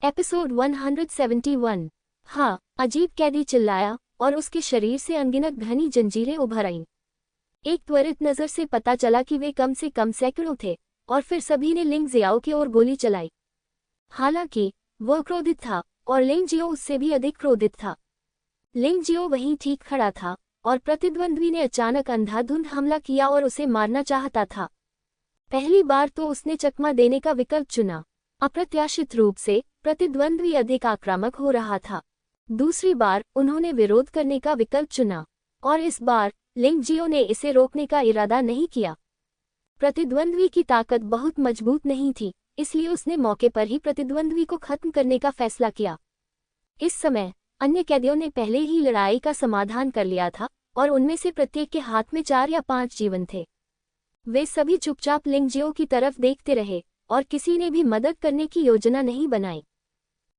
Episode 171। हाँ, अजीब कैदी चिल्लाया और उसके शरीर से अनगिनत घनी जंजीरें उभर आईं। एक त्वरित नज़र से पता चला कि वे कम से कम सैकड़ों थे और फिर सभी ने लिंग जियाओ की ओर गोली चलाई। हालांकि वह क्रोधित था और लिंग जियो उससे भी अधिक क्रोधित था। लिंग जियो वहीं ठीक खड़ा था और प्रतिद्वंद्वी ने अचानक अंधाधुंध हमला किया और उसे मारना चाहता था। पहली बार तो उसने चकमा देने का विकल्प चुना। अप्रत्याशित रूप से प्रतिद्वंद्वी अधिक आक्रामक हो रहा था। दूसरी बार उन्होंने विरोध करने का विकल्प चुना और इस बार लिंग जियो ने इसे रोकने का इरादा नहीं किया। प्रतिद्वंद्वी की ताकत बहुत मजबूत नहीं थी, इसलिए उसने मौके पर ही प्रतिद्वंद्वी को खत्म करने का फैसला किया। इस समय अन्य कैदियों ने पहले ही लड़ाई का समाधान कर लिया था और उनमें से प्रत्येक के हाथ में 4 या 5 जीवन थे। वे सभी चुपचाप लिंग जियो की तरफ देखते रहे और किसी ने भी मदद करने की योजना नहीं बनाई।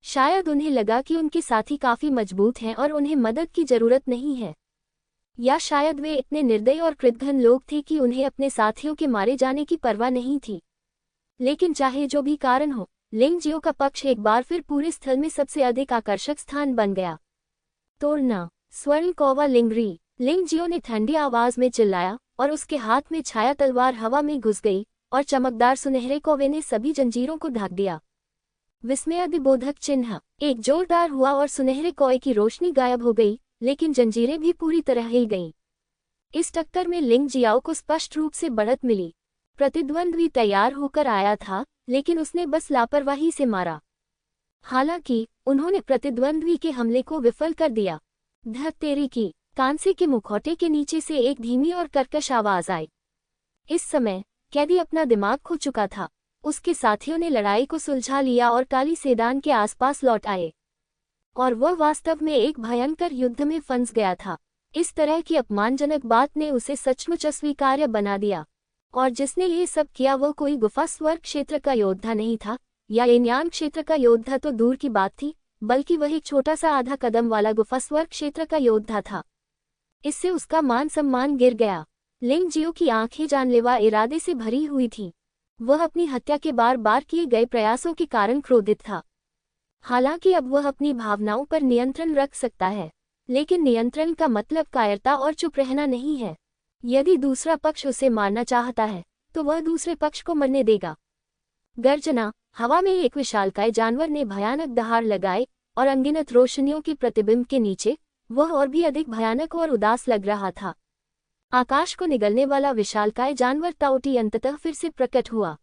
शायद उन्हें लगा कि उनके साथी काफी मजबूत हैं और उन्हें मदद की जरूरत नहीं है, या शायद वे इतने निर्दयी और कृतघ्न लोग थे कि उन्हें अपने साथियों के मारे जाने की परवाह नहीं थी। लेकिन चाहे जो भी कारण हो, लिंग जियो का पक्ष एक बार फिर पूरे स्थल में सबसे अधिक आकर्षक स्थान बन गया। तोड़ना, स्वर्ण कौवा लिंगरी, लिंग जियो ने ठंडी आवाज में चिल्लाया और उसके हाथ में छाया तलवार हवा में घुस गई और चमकदार सुनहरे कौवे ने सभी जंजीरों को ढक दिया। विस्मयादिबोधक चिन्ह एक जोरदार हुआ और सुनहरे कौवे की रोशनी गायब हो गई, लेकिन जंजीरें भी पूरी तरह हिल गईं। इस टक्कर में लिंग जियाओ को स्पष्ट रूप से बढ़त मिली। प्रतिद्वंद्वी तैयार होकर आया था, लेकिन उसने बस लापरवाही से मारा। हालांकि उन्होंने प्रतिद्वंद्वी के हमले को विफल कर दिया। धत तेरी की, कांसे के मुखौटे के नीचे से एक धीमी और कर्कश आवाज आई। इस समय कैदी अपना दिमाग खो चुका था। उसके साथियों ने लड़ाई को सुलझा लिया और काली सेदान के आसपास लौट आए, और वह वास्तव में एक भयंकर युद्ध में फंस गया था। इस तरह की अपमानजनक बात ने उसे सचमुच अस्वीकार्य बना दिया, और जिसने ये सब किया वह कोई गुफा स्वर्ग क्षेत्र का योद्धा नहीं था, या एन्यान क्षेत्र का योद्धा तो दूर की बात थी, बल्कि वह एक छोटा सा आधा कदम वाला गुफा स्वर्ग क्षेत्र का योद्धा था। इससे उसका मान सम्मान गिर गया। लिंग जियो की आंखें जानलेवा इरादे से भरी हुई थीं। वह अपनी हत्या के बार बार किए गए प्रयासों के कारण क्रोधित था। हालांकि अब वह अपनी भावनाओं पर नियंत्रण रख सकता है, लेकिन नियंत्रण का मतलब कायरता और चुप रहना नहीं है। यदि दूसरा पक्ष उसे मारना चाहता है, तो वह दूसरे पक्ष को मरने देगा। गर्जना, हवा में एक विशालकाय जानवर ने भयानक दहाड़ लगाए और अनगिनत रोशनियों के प्रतिबिंब के नीचे वह और भी अधिक भयानक और उदास लग रहा था। आकाश को निगलने वाला विशालकाय जानवर ताओटी अंततः फिर से प्रकट हुआ।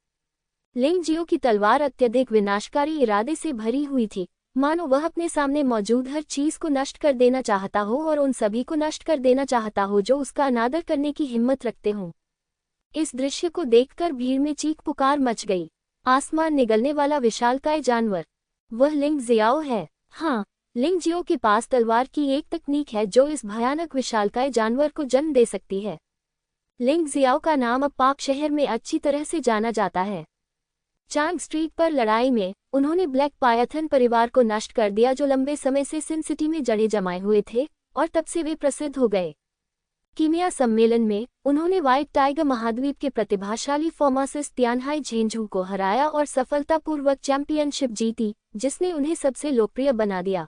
लिंग जियो की तलवार अत्यधिक विनाशकारी इरादे से भरी हुई थी, मानो वह अपने सामने मौजूद हर चीज को नष्ट कर देना चाहता हो और उन सभी को नष्ट कर देना चाहता हो जो उसका अनादर करने की हिम्मत रखते हों। इस दृश्य को देखकर भीड़ में चीख पुकार मच गई। आसमान निगलने वाला विशालकाय जानवर, वह लिंग जियाओ है। हाँ, लिंग जियो के पास तलवार की एक तकनीक है जो इस भयानक विशालकाय जानवर को जन्म दे सकती है। लिंग जियाओ का नाम अब पाक शहर में अच्छी तरह से जाना जाता है। चांग स्ट्रीट पर लड़ाई में उन्होंने ब्लैक पायथन परिवार को नष्ट कर दिया, जो लंबे समय से सिन सिटी में जड़े जमाए हुए थे, और तब से वे प्रसिद्ध हो गए। कीमिया सम्मेलन में उन्होंने व्हाइट टाइगर महाद्वीप के प्रतिभाशाली फार्मासिस्ट तियानहाई झेंझू को हराया और सफलतापूर्वक चैंपियनशिप जीती, जिसने उन्हें सबसे लोकप्रिय बना दिया।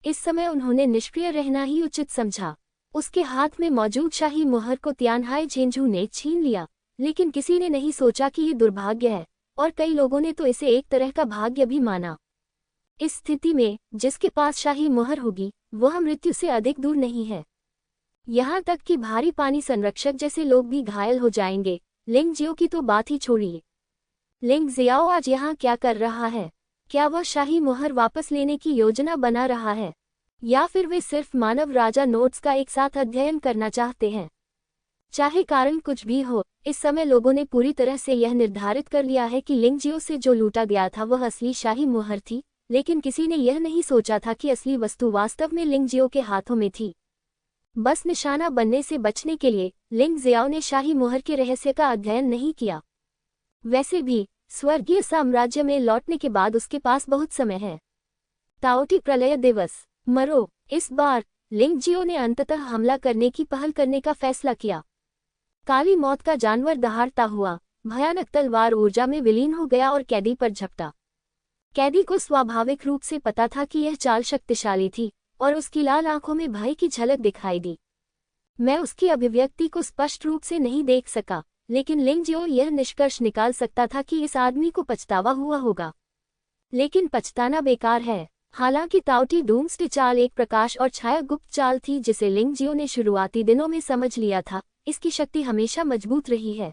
इस समय उन्होंने निष्क्रिय रहना ही उचित समझा। उसके हाथ में मौजूद शाही मुहर को तियानहाई झेंझू ने छीन लिया, लेकिन किसी ने नहीं सोचा कि ये दुर्भाग्य है, और कई लोगों ने तो इसे एक तरह का भाग्य भी माना। इस स्थिति में जिसके पास शाही मुहर होगी, वह मृत्यु से अधिक दूर नहीं है। यहाँ तक कि भारी पानी संरक्षक जैसे लोग भी घायल हो जाएंगे। लिंग जियो की तो बात ही छोड़िए। लिंग जियाओ आज यहाँ क्या कर रहा है? क्या वह शाही मुहर वापस लेने की योजना बना रहा है, या फिर वे सिर्फ मानव राजा नोट्स का एक साथ अध्ययन करना चाहते हैं? चाहे कारण कुछ भी हो, इस समय लोगों ने पूरी तरह से यह निर्धारित कर लिया है कि लिंग जियो से जो लूटा गया था वह असली शाही मुहर थी, लेकिन किसी ने यह नहीं सोचा था कि असली वस्तु वास्तव में लिंग जियो के हाथों में थी। बस निशाना बनने से बचने के लिए लिंग जियाओ ने शाही मुहर के रहस्य का अध्ययन नहीं किया। वैसे भी स्वर्गीय साम्राज्य में लौटने के बाद उसके पास बहुत समय है। ताओटी प्रलय दिवस, मरो। इस बार लिंग जियो ने अंततः हमला करने की पहल करने का फैसला किया। काली मौत का जानवर दहाड़ता हुआ भयानक तलवार ऊर्जा में विलीन हो गया और कैदी पर झपटा। कैदी को स्वाभाविक रूप से पता था कि यह चाल शक्तिशाली थी और उसकी लाल आंखों में भय की झलक दिखाई दी। मैं उसकी अभिव्यक्ति को स्पष्ट रूप से नहीं देख सका, लेकिन लिंग जियो यह निष्कर्ष निकाल सकता था कि इस आदमी को पछतावा हुआ होगा। लेकिन पछताना बेकार है। हालांकि ताओटी डूम्सडे चाल एक प्रकाश और छाया गुप्त चाल थी जिसे लिंग जियो ने शुरुआती दिनों में समझ लिया था, इसकी शक्ति हमेशा मजबूत रही है।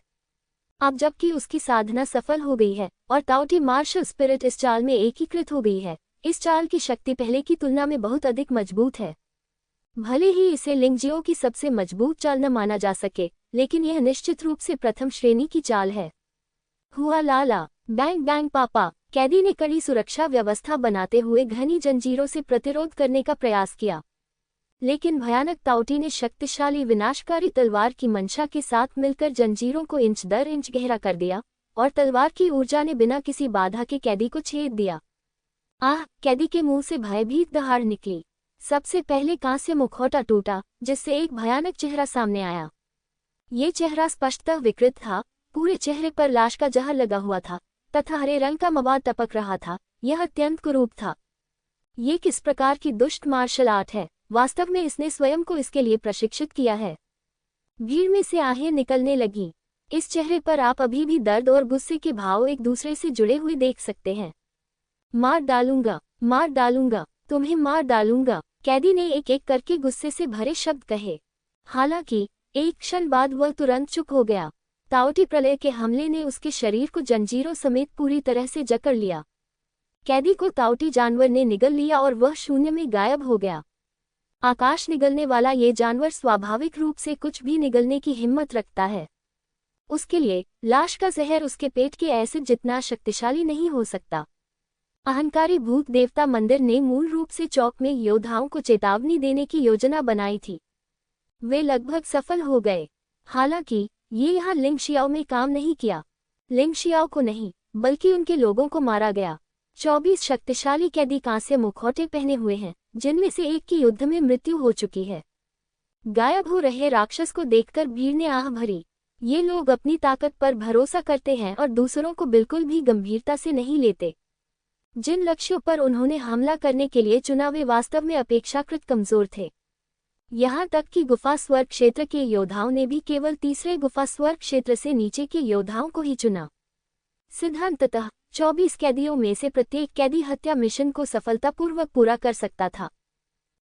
अब जबकि उसकी साधना सफल हो गई है और ताओटी मार्शल स्पिरिट इस चाल में एकीकृत हो गई है, इस चाल की शक्ति पहले की तुलना में बहुत अधिक मजबूत है। भले ही इसे लिंग जियो की सबसे मजबूत चाल न माना जा सके, लेकिन यह निश्चित रूप से प्रथम श्रेणी की चाल है। हुआ लाला, बैंग बैंग पापा। कैदी ने कड़ी सुरक्षा व्यवस्था बनाते हुए घनी जंजीरों से प्रतिरोध करने का प्रयास किया, लेकिन भयानक ताओटी ने शक्तिशाली विनाशकारी तलवार की मंशा के साथ मिलकर जंजीरों को इंच दर इंच गहरा कर दिया और तलवार की ऊर्जा ने बिना किसी बाधा के कैदी को छेद दिया। आह! कैदी के मुंह से भयभीत दहाड़ निकली। सबसे पहले कांस्य मुखौटा टूटा, जिससे एक भयानक चेहरा सामने आया। ये चेहरा स्पष्टतः विकृत था, पूरे चेहरे पर लाश का जहर लगा हुआ था तथा हरे रंग का मवाद टपक रहा था। यह अत्यंत कुरूप था। ये किस प्रकार की दुष्ट मार्शल आर्ट है? वास्तव में इसने स्वयं को इसके लिए प्रशिक्षित किया है। भीड़ में से आहें निकलने लगी। इस चेहरे पर आप अभी भी दर्द और गुस्से के भाव एक दूसरे से जुड़े हुए देख सकते हैं। मार डालूंगा, मार डालूंगा, तुम्हें मार डालूंगा, कैदी ने एक एक करके गुस्से से भरे शब्द कहे। हालांकि एक क्षण बाद वह तुरंत चुप हो गया। ताओटी प्रलय के हमले ने उसके शरीर को जंजीरों समेत पूरी तरह से जकड़ लिया। कैदी को ताओटी जानवर ने निगल लिया और वह शून्य में गायब हो गया। आकाश निगलने वाला ये जानवर स्वाभाविक रूप से कुछ भी निगलने की हिम्मत रखता है। उसके लिए लाश का जहर उसके पेट के एसिड जितना शक्तिशाली नहीं हो सकता। अहंकारी भूत देवता मंदिर ने मूल रूप से चौक में योद्धाओं को चेतावनी देने की योजना बनाई थी। वे लगभग सफल हो गए। हालांकि ये यहाँ लिंग शियाओ में काम नहीं किया। लिंग शियाओ को नहीं, बल्कि उनके लोगों को मारा गया। 24 शक्तिशाली कैदी कांस्य मुखौटे पहने हुए हैं, जिनमें से एक की युद्ध में मृत्यु हो चुकी है। गायब हो रहे राक्षस को देखकर भीड़ ने आह भरी। ये लोग अपनी ताकत पर भरोसा करते हैं और दूसरों को बिल्कुल भी गंभीरता से नहीं लेते। जिन लक्ष्यों पर उन्होंने हमला करने के लिए चुना वे वास्तव में अपेक्षाकृत कमजोर थे। यहाँ तक कि गुफा स्वर्ग क्षेत्र के योद्धाओं ने भी केवल तीसरे गुफा स्वर्ग क्षेत्र से नीचे के योद्धाओं को ही चुना। सिद्धांततः 24 कैदियों में से प्रत्येक कैदी हत्या मिशन को सफलतापूर्वक पूरा कर सकता था,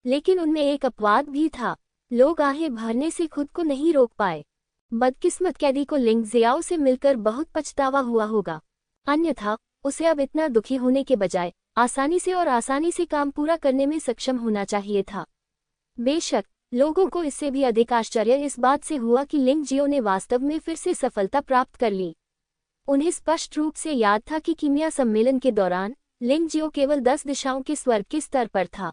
लेकिन उनमें एक अपवाद भी था। लोग आहें भरने से खुद को नहीं रोक पाए। बदकिस्मत कैदी को लिंग जियाओ से मिलकर बहुत पछतावा हुआ होगा, अन्यथा उसे अब इतना दुखी होने के बजाय आसानी से काम पूरा करने में सक्षम होना चाहिए था। बेशक लोगों को इससे भी अधिक आश्चर्य इस बात से हुआ कि लिंग जियो ने वास्तव में फिर से सफलता प्राप्त कर ली। उन्हें स्पष्ट रूप से याद था कि कीमिया सम्मेलन के दौरान लिंग जियो केवल 10 दिशाओं के स्वर्ग के स्तर पर था,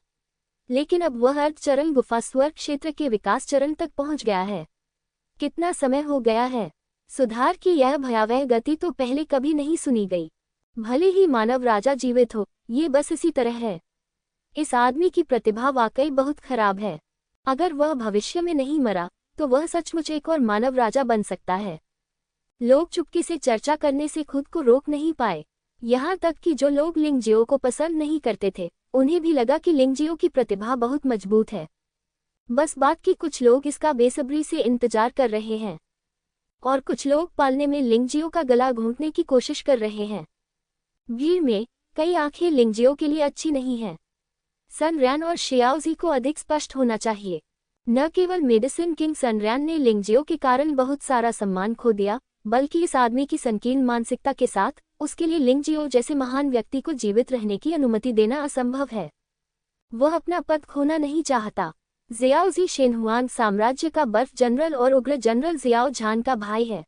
लेकिन अब वह अर्ध चरण गुफा स्वर्ग क्षेत्र के विकास चरण तक पहुंच गया है। कितना समय हो गया है! सुधार की यह भयावह गति तो पहले कभी नहीं सुनी गई। भले ही मानव राजा जीवित हो, ये बस इसी तरह है। इस आदमी की प्रतिभा वाकई बहुत खराब है। अगर वह भविष्य में नहीं मरा तो वह सचमुच एक और मानव राजा बन सकता है। लोग चुपके से चर्चा करने से खुद को रोक नहीं पाए। यहाँ तक कि जो लोग लिंग जियो को पसंद नहीं करते थे, उन्हें भी लगा कि लिंग जियो की प्रतिभा बहुत मजबूत है। बस बात कि कुछ लोग इसका बेसब्री से इंतजार कर रहे हैं और कुछ लोग पालने में लिंग जियो का गला घोंटने की कोशिश कर रहे हैं। भीड़ में कई आंखें लिंग जियो के लिए अच्छी नहीं हैं। सन रैन और शियाओजी को अधिक स्पष्ट होना चाहिए। न केवल मेडिसिन किंग सन रैन ने लिंग जियो के कारण बहुत सारा सम्मान खो दिया, बल्कि इस आदमी की संकीर्ण मानसिकता के साथ उसके लिए लिंग जियो जैसे महान व्यक्ति को जीवित रहने की अनुमति देना असंभव है। वह अपना पद खोना नहीं चाहता। जियाओजी शेनहुआन साम्राज्य का बर्फ जनरल और उग्र जनरल जियाओ झान का भाई है।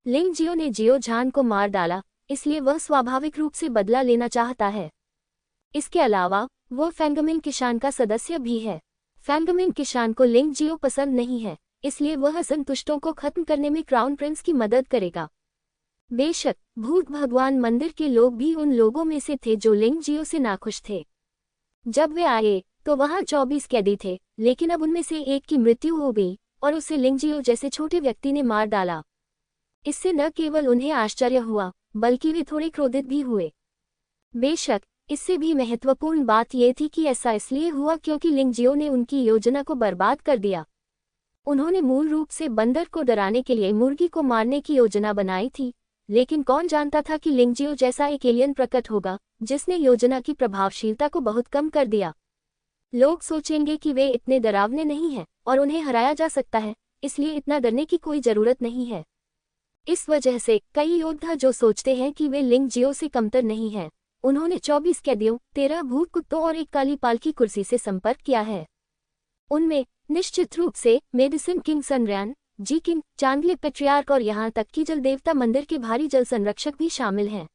लिंग जियो ने जियो झान को मार डाला, इसलिए वह स्वाभाविक रूप से बदला लेना चाहता है। इसके अलावा वह फैंगमिंग किशान का सदस्य भी है। फैंगमिंग किशान को लिंग जियो पसंद नहीं है, इसलिए वह असंतुष्टों को खत्म करने में क्राउन प्रिंस की मदद करेगा। बेशक भूत भगवान मंदिर के लोग भी उन लोगों में से थे जो लिंग जियो से नाखुश थे। जब वे आए तो वहां 24 कैदी थे, लेकिन अब उनमें से एक की मृत्यु हो गई और उसे लिंग जियो जैसे छोटे व्यक्ति ने मार डाला। इससे न केवल उन्हें आश्चर्य हुआ, बल्कि वे थोड़े क्रोधित भी हुए। बेशक इससे भी महत्वपूर्ण बात यह थी कि ऐसा इसलिए हुआ क्योंकि लिंगजियो ने उनकी योजना को बर्बाद कर दिया। उन्होंने मूल रूप से बंदर को डराने के लिए मुर्गी को मारने की योजना बनाई थी, लेकिन कौन जानता था कि लिंगजियो जैसा एक एलियन प्रकट होगा जिसने योजना की प्रभावशीलता को बहुत कम कर दिया। लोग सोचेंगे कि वे इतने डरावने नहीं हैं और उन्हें हराया जा सकता है, इसलिए इतना डरने की कोई जरूरत नहीं है। इस वजह से कई योद्धा जो सोचते हैं कि वे लिंगजियो से कमतर नहीं हैं, उन्होंने 24 कैदियों, 13 भूत कुत्तों और एक काली पालकी कुर्सी से संपर्क किया है। उनमें निश्चित रूप से मेडिसिन किंग सनरैन, जी किंग, चांदले पेट्रियार्क और यहाँ तक कि जल देवता मंदिर के भारी जल संरक्षक भी शामिल हैं।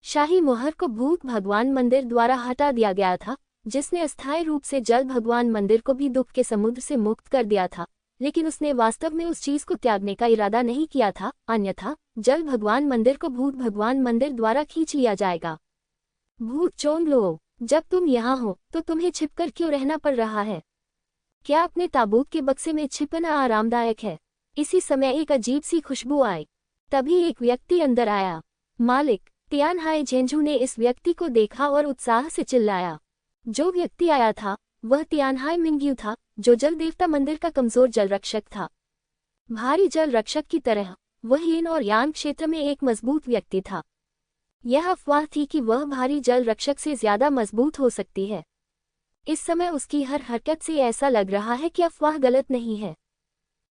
शाही मोहर को भूत भगवान मंदिर द्वारा हटा दिया गया था, जिसने अस्थायी रूप से जल भगवान मंदिर को भी दुख के समुद्र से मुक्त कर दिया था, लेकिन उसने वास्तव में उस चीज को त्यागने का इरादा नहीं किया था, अन्यथा जल भगवान मंदिर को भूत भगवान मंदिर द्वारा खींच लिया जाएगा। भूत चोंगलो, जब तुम यहाँ हो तो तुम्हें छिपकर क्यों रहना पड़ रहा है? क्या अपने ताबूत के बक्से में छिपना आरामदायक है? इसी समय एक अजीब सी खुशबू आई। तभी एक व्यक्ति अंदर आया। मालिक, तियानहाई झेंझू ने इस व्यक्ति को देखा और उत्साह से चिल्लाया। जो व्यक्ति आया था वह तियानहाई मिंग्यू था, जो जल देवता मंदिर का कमजोर जल रक्षक था। भारी जल रक्षक की तरह वह यिन और यांग क्षेत्र में एक मजबूत व्यक्ति था। यह अफवाह थी कि वह भारी जल रक्षक से ज्यादा मजबूत हो सकती है। इस समय उसकी हर हरकत से ऐसा लग रहा है कि अफवाह गलत नहीं है।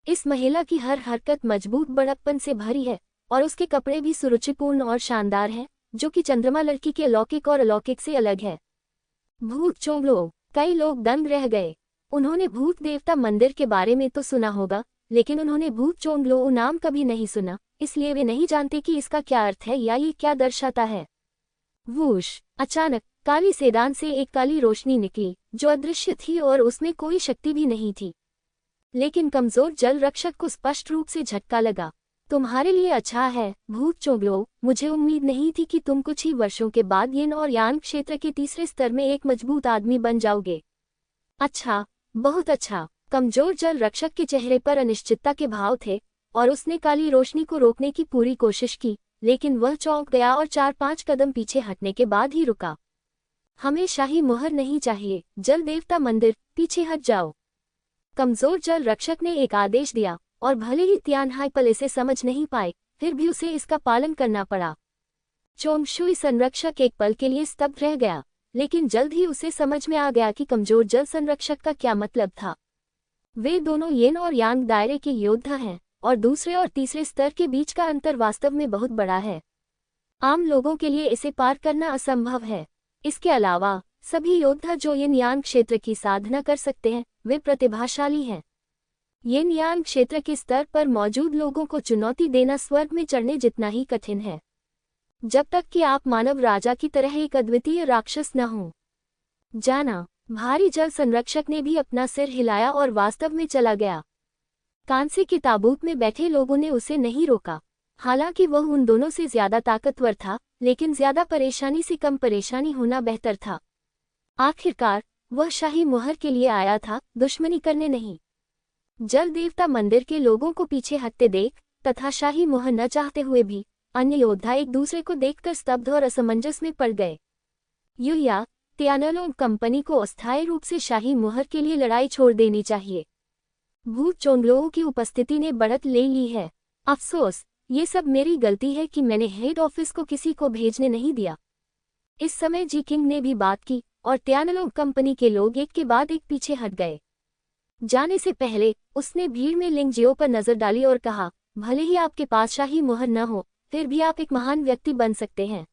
इस महिला की हर हरकत मजबूत बड़प्पन से भरी है और उसके कपड़े भी सुरुचिपूर्ण और शानदार हैं, जो कि चंद्रमा लड़की के अलौकिक और अलौकिक से अलग है। भूत चोंगलो, कई लोग दंग रह गए। उन्होंने भूत देवता मंदिर के बारे में तो सुना होगा, लेकिन उन्होंने भूत चोंगलो नाम कभी नहीं सुना, इसलिए वे नहीं जानते कि इसका क्या अर्थ है या ये क्या दर्शाता है। वूश, अचानक काली सेदान से एक काली रोशनी निकली जो अदृश्य थी और उसमें कोई शक्ति भी नहीं थी, लेकिन कमजोर जल रक्षक को स्पष्ट रूप से झटका लगा। तुम्हारे लिए अच्छा है भूत चोंगलो, मुझे उम्मीद नहीं थी कि तुम कुछ ही वर्षों के बाद यिन और यांग क्षेत्र के तीसरे स्तर में एक मजबूत आदमी बन जाओगे। अच्छा, बहुत अच्छा। कमजोर जल रक्षक के चेहरे पर अनिश्चितता के भाव थे और उसने काली रोशनी को रोकने की पूरी कोशिश की, लेकिन वह चौंक गया और 4-5 कदम पीछे हटने के बाद ही रुका। हमें शाही मोहर नहीं चाहिए, जल देवता मंदिर, पीछे हट जाओ। कमजोर जल रक्षक ने एक आदेश दिया और भले ही तियानहाई पल इसे समझ नहीं पाए, फिर भी उसे इसका पालन करना पड़ा। चोंगशुई संरक्षक एक पल के लिए स्तब्ध रह गया, लेकिन जल्द ही उसे समझ में आ गया कि कमजोर जल संरक्षक का क्या मतलब था। वे दोनों यिन और यांग दायरे के योद्धा हैं और दूसरे और तीसरे स्तर के बीच का अंतर वास्तव में बहुत बड़ा है। आम लोगों के लिए इसे पार करना असंभव है। इसके अलावा सभी योद्धा जो यिन यांग क्षेत्र की साधना कर सकते हैं, वे प्रतिभाशाली हैं। यिन यांग क्षेत्र के स्तर पर मौजूद लोगों को चुनौती देना स्वर्ग में चढ़ने जितना ही कठिन है, जब तक कि आप मानव राजा की तरह एक अद्वितीय राक्षस न हो। जाना, भारी जल संरक्षक ने भी अपना सिर हिलाया और वास्तव में चला गया। कांसे के ताबूत में बैठे लोगों ने उसे नहीं रोका, हालांकि वह उन दोनों से ज्यादा ताकतवर था, लेकिन ज्यादा परेशानी से कम परेशानी होना बेहतर था। आखिरकार वह शाही मोहर के लिए आया था, दुश्मनी करने नहीं। जल देवता मंदिर के लोगों को पीछे हटते देख तथा शाही मोहर न चाहते हुए भी अन्य योद्धा एक दूसरे को देखकर स्तब्ध और असमंजस में पड़ गए। युया, तियानलोंग कंपनी को अस्थायी रूप से शाही मोहर के लिए लड़ाई छोड़ देनी चाहिए। भूत चोंगलों की उपस्थिति ने बढ़त ले ली है। अफसोस, ये सब मेरी गलती है कि मैंने हेड ऑफिस को किसी को भेजने नहीं दिया। इस समय जी किंग ने भी बात की और तियानलोंग कंपनी के लोग एक के बाद एक पीछे हट गए। जाने से पहले उसने भीड़ में लिंगजियो पर नजर डाली और कहा, भले ही आपके पास शाही मोहर न हो, फिर भी आप एक महान व्यक्ति बन सकते हैं।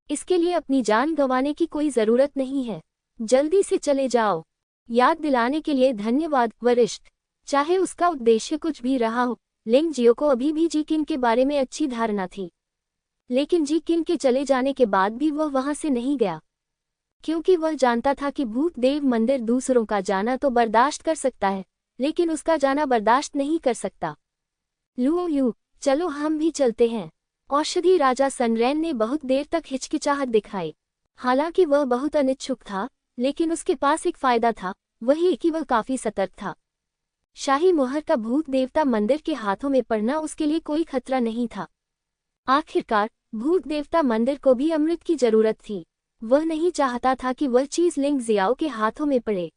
इसके लिए अपनी जान गंवाने की कोई जरूरत नहीं है। जल्दी से चले जाओ। याद दिलाने के लिए धन्यवाद वरिष्ठ। चाहे उसका उद्देश्य कुछ भी रहा हो, लिंगजियो को अभी भी जी किंग के बारे में अच्छी धारणा थी, लेकिन जी किंग के चले जाने के बाद भी वह वहां से नहीं गया, क्योंकि वह जानता था कि भूत देव मंदिर दूसरों का जाना तो बर्दाश्त कर सकता है, लेकिन उसका जाना बर्दाश्त नहीं कर सकता। लुओ यू, चलो हम भी चलते हैं। औषधि राजा सनरैन ने बहुत देर तक हिचकिचाहट दिखाई। हालांकि वह बहुत अनिच्छुक था, लेकिन उसके पास एक फायदा था, वही कि वह काफी सतर्क था। शाही मोहर का भूत देवता मंदिर के हाथों में पड़ना उसके लिए कोई खतरा नहीं था। आखिरकार भूत देवता मंदिर को भी अमृत की जरूरत थी। वह नहीं चाहता था कि वह चीज लिंग जियाओ के हाथों में पड़े।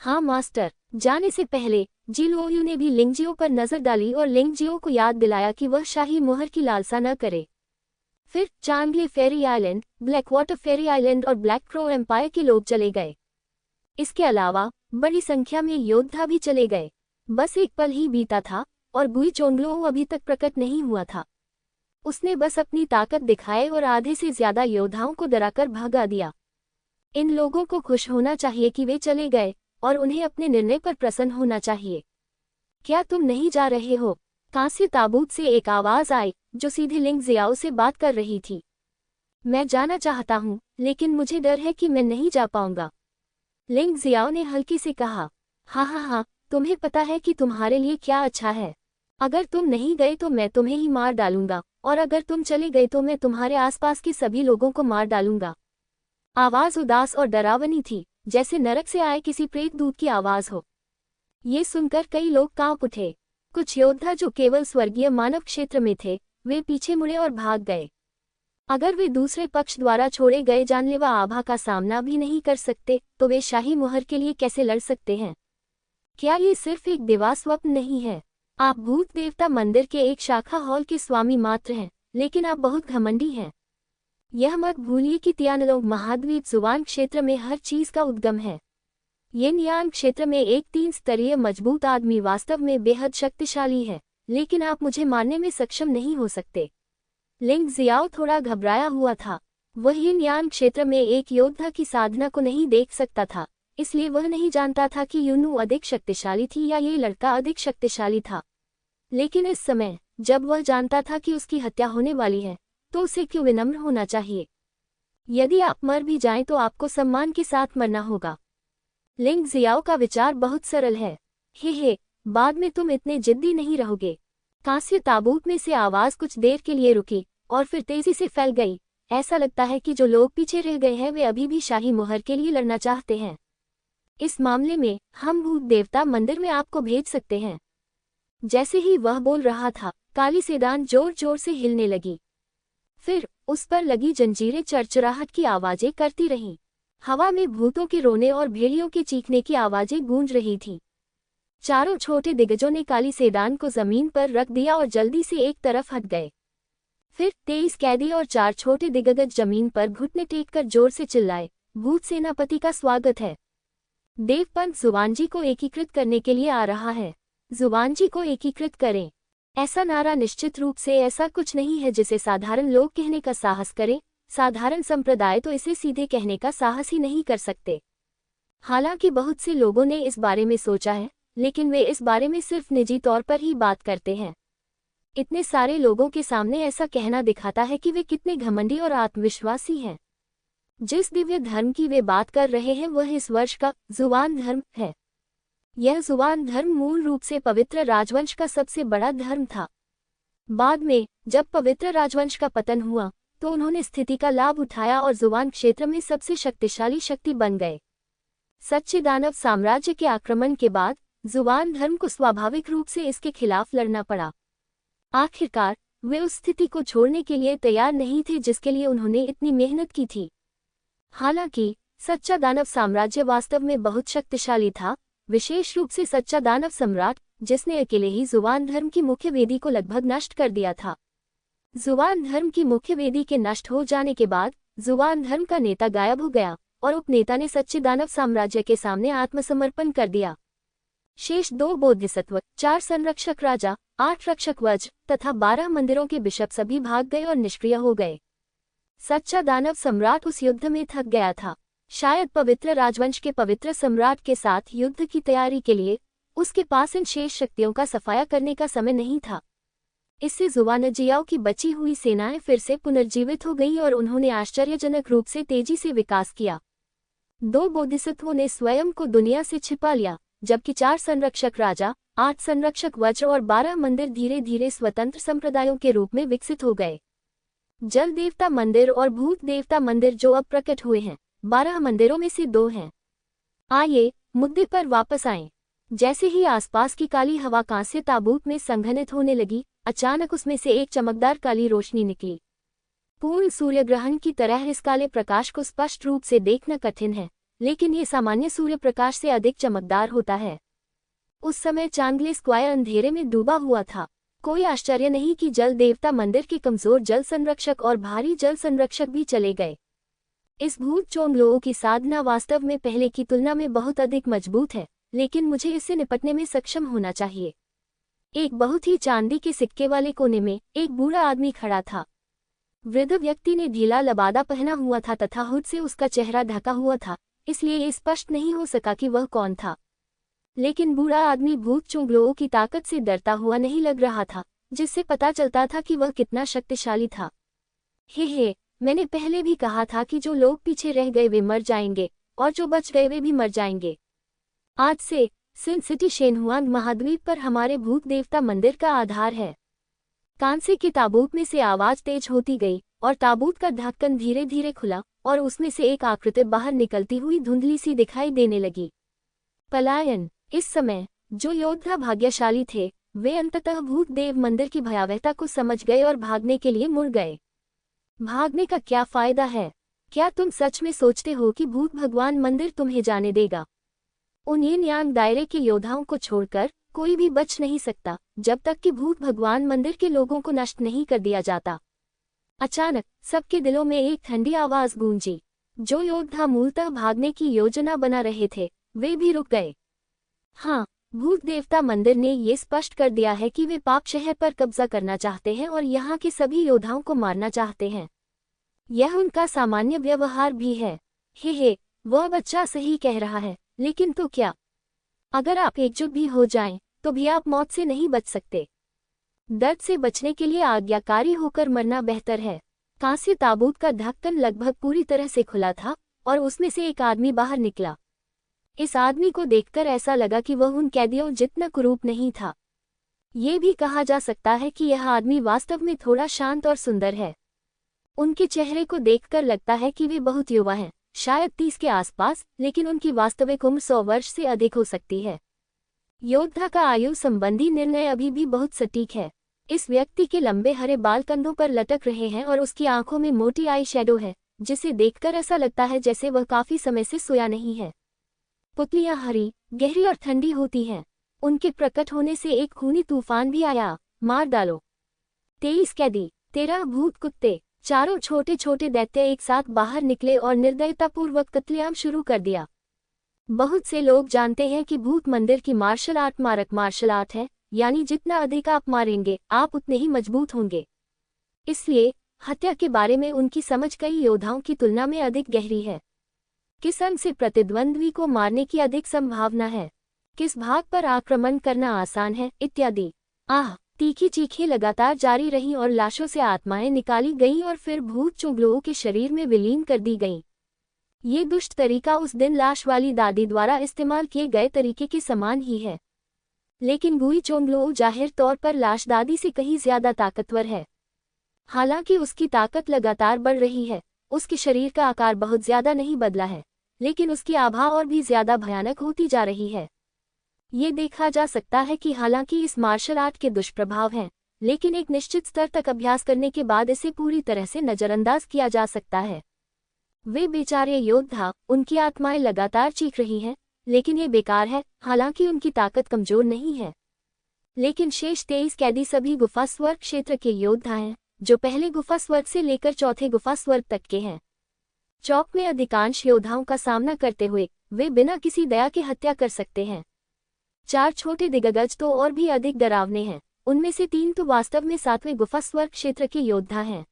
हाँ मास्टर, जाने से पहले जिलोयू ने भी लिंगजियो पर नजर डाली और लिंगजियो को याद दिलाया कि वह शाही मोहर की लालसा न करे। फिर चांगले फेरी आइलैंड, ब्लैक वाटर फेरी आइलैंड और ब्लैक क्रो एम्पायर के लोग चले गए। इसके अलावा बड़ी संख्या में योद्धा भी चले गए। बस एक पल ही बीता था और गुई चोंगलो अभी तक प्रकट नहीं हुआ था। उसने बस अपनी ताकत दिखाए और आधे से ज्यादा योद्धाओं को डराकर भगा दिया। इन लोगों को खुश होना चाहिए कि वे चले गए और उन्हें अपने निर्णय पर प्रसन्न होना चाहिए। क्या तुम नहीं जा रहे हो? कांस्य ताबूत से एक आवाज आई जो सीधे लिंग जियाओ से बात कर रही थी। मैं जाना चाहता हूँ, लेकिन मुझे डर है कि मैं नहीं जा पाऊंगा। लिंग जियाओ ने हल्के से कहा, हाँ, तुम्हें पता है कि तुम्हारे लिए क्या अच्छा है। अगर तुम नहीं गए तो मैं तुम्हें ही मार डालूंगा, और अगर तुम चले गए तो मैं तुम्हारे आसपास के सभी लोगों को मार डालूंगा। आवाज उदास और डरावनी थी, जैसे नरक से आए किसी प्रेत दूत की आवाज हो। ये सुनकर कई लोग कांप उठे। कुछ योद्धा जो केवल स्वर्गीय मानव क्षेत्र में थे, वे पीछे मुड़े और भाग गए। अगर वे दूसरे पक्ष द्वारा छोड़े गए जानलेवा आभा का सामना भी नहीं कर सकते, तो वे शाही मोहर के लिए कैसे लड़ सकते हैं? क्या ये सिर्फ एक दिवा स्वप्न नहीं है? आप भूत देवता मंदिर के एक शाखा हॉल के स्वामी मात्र हैं, लेकिन आप बहुत घमंडी हैं। यह मत भूलिए कि तियानलोंग महाद्वीप जुवान क्षेत्र में हर चीज का उद्गम है। येनयान क्षेत्र में एक 3 स्तरीय मजबूत आदमी वास्तव में बेहद शक्तिशाली है, लेकिन आप मुझे मारने में सक्षम नहीं हो सकते। लिंग जियाओ थोड़ा घबराया हुआ था। वह येनयान क्षेत्र में एक योद्धा की साधना को नहीं देख सकता था, इसलिए वह नहीं जानता था कि यूनू अधिक शक्तिशाली थी या ये लड़का अधिक शक्तिशाली था। लेकिन इस समय, जब वह जानता था कि उसकी हत्या होने वाली है, तो उसे क्यों विनम्र होना चाहिए? यदि आप मर भी जाएं तो आपको सम्मान के साथ मरना होगा। लिंग जियाओ का विचार बहुत सरल है। हे, बाद में तुम इतने जिद्दी नहीं रहोगे। कांस्य ताबूत में से आवाज कुछ देर के लिए रुकी और फिर तेजी से फैल गई। ऐसा लगता है कि जो लोग पीछे रह गए हैं वे अभी भी शाही मोहर के लिए लड़ना चाहते हैं। इस मामले में हम भूत देवता मंदिर में आपको भेज सकते हैं। जैसे ही वह बोल रहा था, काली सेडान जोर जोर से हिलने लगी। फिर उस पर लगी जंजीरें चरचराहट की आवाजें करती रहीं। हवा में भूतों के रोने और भेड़ियों के चीखने की आवाजें गूंज रही थीं। चारों छोटे दिग्गजों ने काली सेडान को जमीन पर रख दिया और जल्दी से एक तरफ हट गए। फिर 23 कैदी और 4 छोटे दिग्गज जमीन पर घुटने टेककर जोर से चिल्लाए, भूत सेनापति का स्वागत है। देवपंथ जुवानजी को एकीकृत करने के लिए आ रहा है। जुवानजी को एकीकृत करें। ऐसा नारा निश्चित रूप से ऐसा कुछ नहीं है जिसे साधारण लोग कहने का साहस करें। साधारण संप्रदाय तो इसे सीधे कहने का साहस ही नहीं कर सकते। हालांकि बहुत से लोगों ने इस बारे में सोचा है, लेकिन वे इस बारे में सिर्फ निजी तौर पर ही बात करते हैं। इतने सारे लोगों के सामने ऐसा कहना दिखाता है कि वे कितने घमंडी और आत्मविश्वासी हैं। जिस दिव्य धर्म की वे बात कर रहे हैं वह इस वर्ष का जुवान धर्म है। यह जुवान धर्म मूल रूप से पवित्र राजवंश का सबसे बड़ा धर्म था। बाद में जब पवित्र राजवंश का पतन हुआ तो उन्होंने स्थिति का लाभ उठाया और जुवान क्षेत्र में सबसे शक्तिशाली शक्ति बन गए। सच्चे दानव साम्राज्य के आक्रमण के बाद जुवान धर्म को स्वाभाविक रूप से इसके खिलाफ लड़ना पड़ा। आखिरकार वे उस स्थिति को छोड़ने के लिए तैयार नहीं थे जिसके लिए उन्होंने इतनी मेहनत की थी। हालांकि सच्चा दानव साम्राज्य वास्तव में बहुत शक्तिशाली था, विशेष रूप से सच्चा दानव सम्राट, जिसने अकेले ही जुवान धर्म की मुख्य वेदी को लगभग नष्ट कर दिया था। जुवान धर्म की मुख्य वेदी के नष्ट हो जाने के बाद जुवान धर्म का नेता गायब हो गया और उपनेता ने सच्चे दानव साम्राज्य के सामने आत्मसमर्पण कर दिया। शेष 2 बोधिसत्व, 4 संरक्षक राजा, 8 रक्षक वज्र तथा 12 मंदिरों के बिशप सभी भाग गए और निष्क्रिय हो गए। सच्चा दानव सम्राट उस युद्ध में थक गया था। शायद पवित्र राजवंश के पवित्र सम्राट के साथ युद्ध की तैयारी के लिए उसके पास इन शेष शक्तियों का सफाया करने का समय नहीं था। इससे जुवानजियाओ की बची हुई सेनाएं फिर से पुनर्जीवित हो गईं और उन्होंने आश्चर्यजनक रूप से तेजी से विकास किया। 2 बोधिसत्वों ने स्वयं को दुनिया से छिपा लिया, जबकि 4 संरक्षक राजा, 8 संरक्षक वज्र और 12 मंदिर धीरे धीरे स्वतंत्र संप्रदायों के रूप में विकसित हो गए। जल देवता मंदिर और भूत देवता मंदिर जो अब प्रकट हुए हैं, 12 मंदिरों में से 2 हैं। आइए मुद्दे पर वापस आएं। जैसे ही आसपास की काली हवा कांस्य ताबूत में संघनित होने लगी, अचानक उसमें से एक चमकदार काली रोशनी निकली। पूर्ण सूर्यग्रहण की तरह इस काले प्रकाश को स्पष्ट रूप से देखना कठिन है, लेकिन ये सामान्य सूर्य प्रकाश से अधिक चमकदार होता है। उस समय चांदले स्क्वायर अंधेरे में डूबा हुआ था। कोई आश्चर्य नहीं कि जल देवता मंदिर के कमजोर जल संरक्षक और भारी जल संरक्षक भी चले गए। इस भूत चोंगलों की साधना वास्तव में पहले की तुलना में बहुत अधिक मजबूत है, लेकिन मुझे इससे निपटने में सक्षम होना चाहिए। एक बहुत ही चांदी के सिक्के वाले कोने में एक बूढ़ा आदमी खड़ा था। वृद्ध व्यक्ति ने ढीला लबादा पहना हुआ था तथा हुड से उसका चेहरा ढका हुआ था, इसलिए ये स्पष्ट नहीं हो सका कि वह कौन था। लेकिन बूढ़ा आदमी भूत चोंगलों की ताकत से डरता हुआ नहीं लग रहा था, जिससे पता चलता था कि वह कितना शक्तिशाली था। हे, मैंने पहले भी कहा था कि जो लोग पीछे रह गए वे मर जाएंगे, और जो बच गए वे भी मर जाएंगे। आज से सिन सिटी शेनहुआंग महाद्वीप पर हमारे भूत देवता मंदिर का आधार है। कांसे के ताबूत में से आवाज तेज होती गई और ताबूत का ढक्कन धीरे धीरे खुला और उसमें से एक आकृति बाहर निकलती हुई धुंधली सी दिखाई देने लगी। पलायन। इस समय जो योद्धा भाग्यशाली थे वे अंततः भूत देव मंदिर की भयावहता को समझ गए और भागने के लिए मुड़ गए। भागने का क्या फायदा है? क्या तुम सच में सोचते हो कि भूत भगवान मंदिर तुम्हें जाने देगा? उन यिन यांग दायरे के योद्धाओं को छोड़कर कोई भी बच नहीं सकता जब तक कि भूत भगवान मंदिर के लोगों को नष्ट नहीं कर दिया जाता। अचानक सबके दिलों में एक ठंडी आवाज गूंजी। जो योद्धा मूलतः भागने की योजना बना रहे थे वे भी रुक गए। हाँ, भूत देवता मंदिर ने ये स्पष्ट कर दिया है कि वे पाप शहर पर कब्जा करना चाहते हैं और यहाँ के सभी योद्धाओं को मारना चाहते हैं। यह उनका सामान्य व्यवहार भी है। हे, वह बच्चा सही कह रहा है, लेकिन तो क्या? अगर आप एकजुट भी हो जाएं, तो भी आप मौत से नहीं बच सकते। दर्द से बचने के लिए आज्ञाकारी होकर मरना बेहतर है। कांस्य ताबूत का ढक्कन लगभग पूरी तरह से खुला था और उसमें से एक आदमी बाहर निकला। इस आदमी को देखकर ऐसा लगा कि वह उन कैदियों जितना कुरूप नहीं था। ये भी कहा जा सकता है कि यह आदमी वास्तव में थोड़ा शांत और सुंदर है। उनके चेहरे को देखकर लगता है कि वे बहुत युवा हैं, शायद 30 के आसपास, लेकिन उनकी वास्तविक उम्र 100 वर्ष से अधिक हो सकती है। योद्धा का आयु संबंधी निर्णय अभी भी बहुत सटीक है। इस व्यक्ति के लंबे हरे बाल कंधों पर लटक रहे हैं और उसकी आंखों में मोटी आई शैडो है, जिसे देखकर ऐसा लगता है जैसे वह काफी समय से सोया नहीं है। पुतलियां हरी, गहरी और ठंडी होती हैं। उनके प्रकट होने से एक खूनी तूफान भी आया। मार डालो। 23 कैदी, 13 भूत कुत्ते, चारों छोटे छोटे दैत्य एक साथ बाहर निकले और निर्दयतापूर्वक कत्लेआम शुरू कर दिया। बहुत से लोग जानते हैं कि भूत मंदिर की मार्शल आर्ट मारक मार्शल आर्ट है, यानी जितना अधिक आप मारेंगे आप उतने ही मजबूत होंगे। इसलिए हत्या के बारे में उनकी समझ कई योद्धाओं की तुलना में अधिक गहरी है। किस अंग से प्रतिद्वंद्वी को मारने की अधिक संभावना है, किस भाग पर आक्रमण करना आसान है, इत्यादि। तीखी चीखें लगातार जारी रहीं और लाशों से आत्माएं निकाली गईं और फिर भूत चोंगलों के शरीर में विलीन कर दी गईं। ये दुष्ट तरीका उस दिन लाश वाली दादी द्वारा इस्तेमाल किए गए तरीके के समान ही है, लेकिन गुई चोंगलो जाहिर तौर पर लाश दादी से कहीं ज्यादा ताकतवर है। हालांकि उसकी ताकत लगातार बढ़ रही है, उसके शरीर का आकार बहुत ज्यादा नहीं बदला है, लेकिन उसकी आभा और भी ज्यादा भयानक होती जा रही है। ये देखा जा सकता है कि हालांकि इस मार्शल आर्ट के दुष्प्रभाव हैं, लेकिन एक निश्चित स्तर तक अभ्यास करने के बाद इसे पूरी तरह से नजरअंदाज किया जा सकता है। वे बेचारे योद्धा, उनकी आत्माएं लगातार चीख रही हैं, लेकिन ये बेकार है। हालांकि उनकी ताकत कमजोर नहीं है। लेकिन शेष 23 कैदी सभी गुफा स्वर्ग क्षेत्र के योद्धा हैं, जो पहले गुफा स्वर्ग से लेकर चौथे गुफा स्वर्ग तक के हैं। चौक में अधिकांश योद्धाओं का सामना करते हुए वे बिना किसी दया के हत्या कर सकते हैं। 4 छोटे दिग्गज तो और भी अधिक डरावने हैं। उनमें से 3 तो वास्तव में 7वें गुफा स्वर्ग क्षेत्र के योद्धा हैं।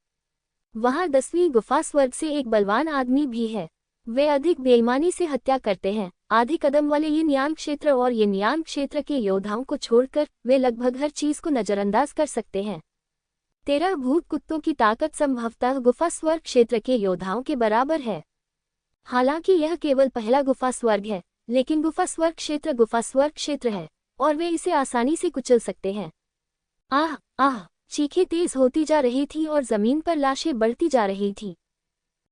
वहां 10वीं गुफा स्वर्ग से एक बलवान आदमी भी है। वे अधिक बेईमानी से हत्या करते हैं। आधे कदम वाले यिन यांग क्षेत्र और यिन यांग क्षेत्र के योद्धाओं को छोड़कर वे लगभग हर चीज को नजरअंदाज कर सकते हैं। 13 भूत कुत्तों की ताकत संभवतः गुफा स्वर्ग क्षेत्र के योद्धाओं के बराबर है। हालांकि यह केवल पहला गुफा स्वर्ग है, लेकिन गुफा स्वर्ग क्षेत्र है और वे इसे आसानी से कुचल सकते हैं। चीखें तेज होती जा रही थीं और जमीन पर लाशें बढ़ती जा रही थीं।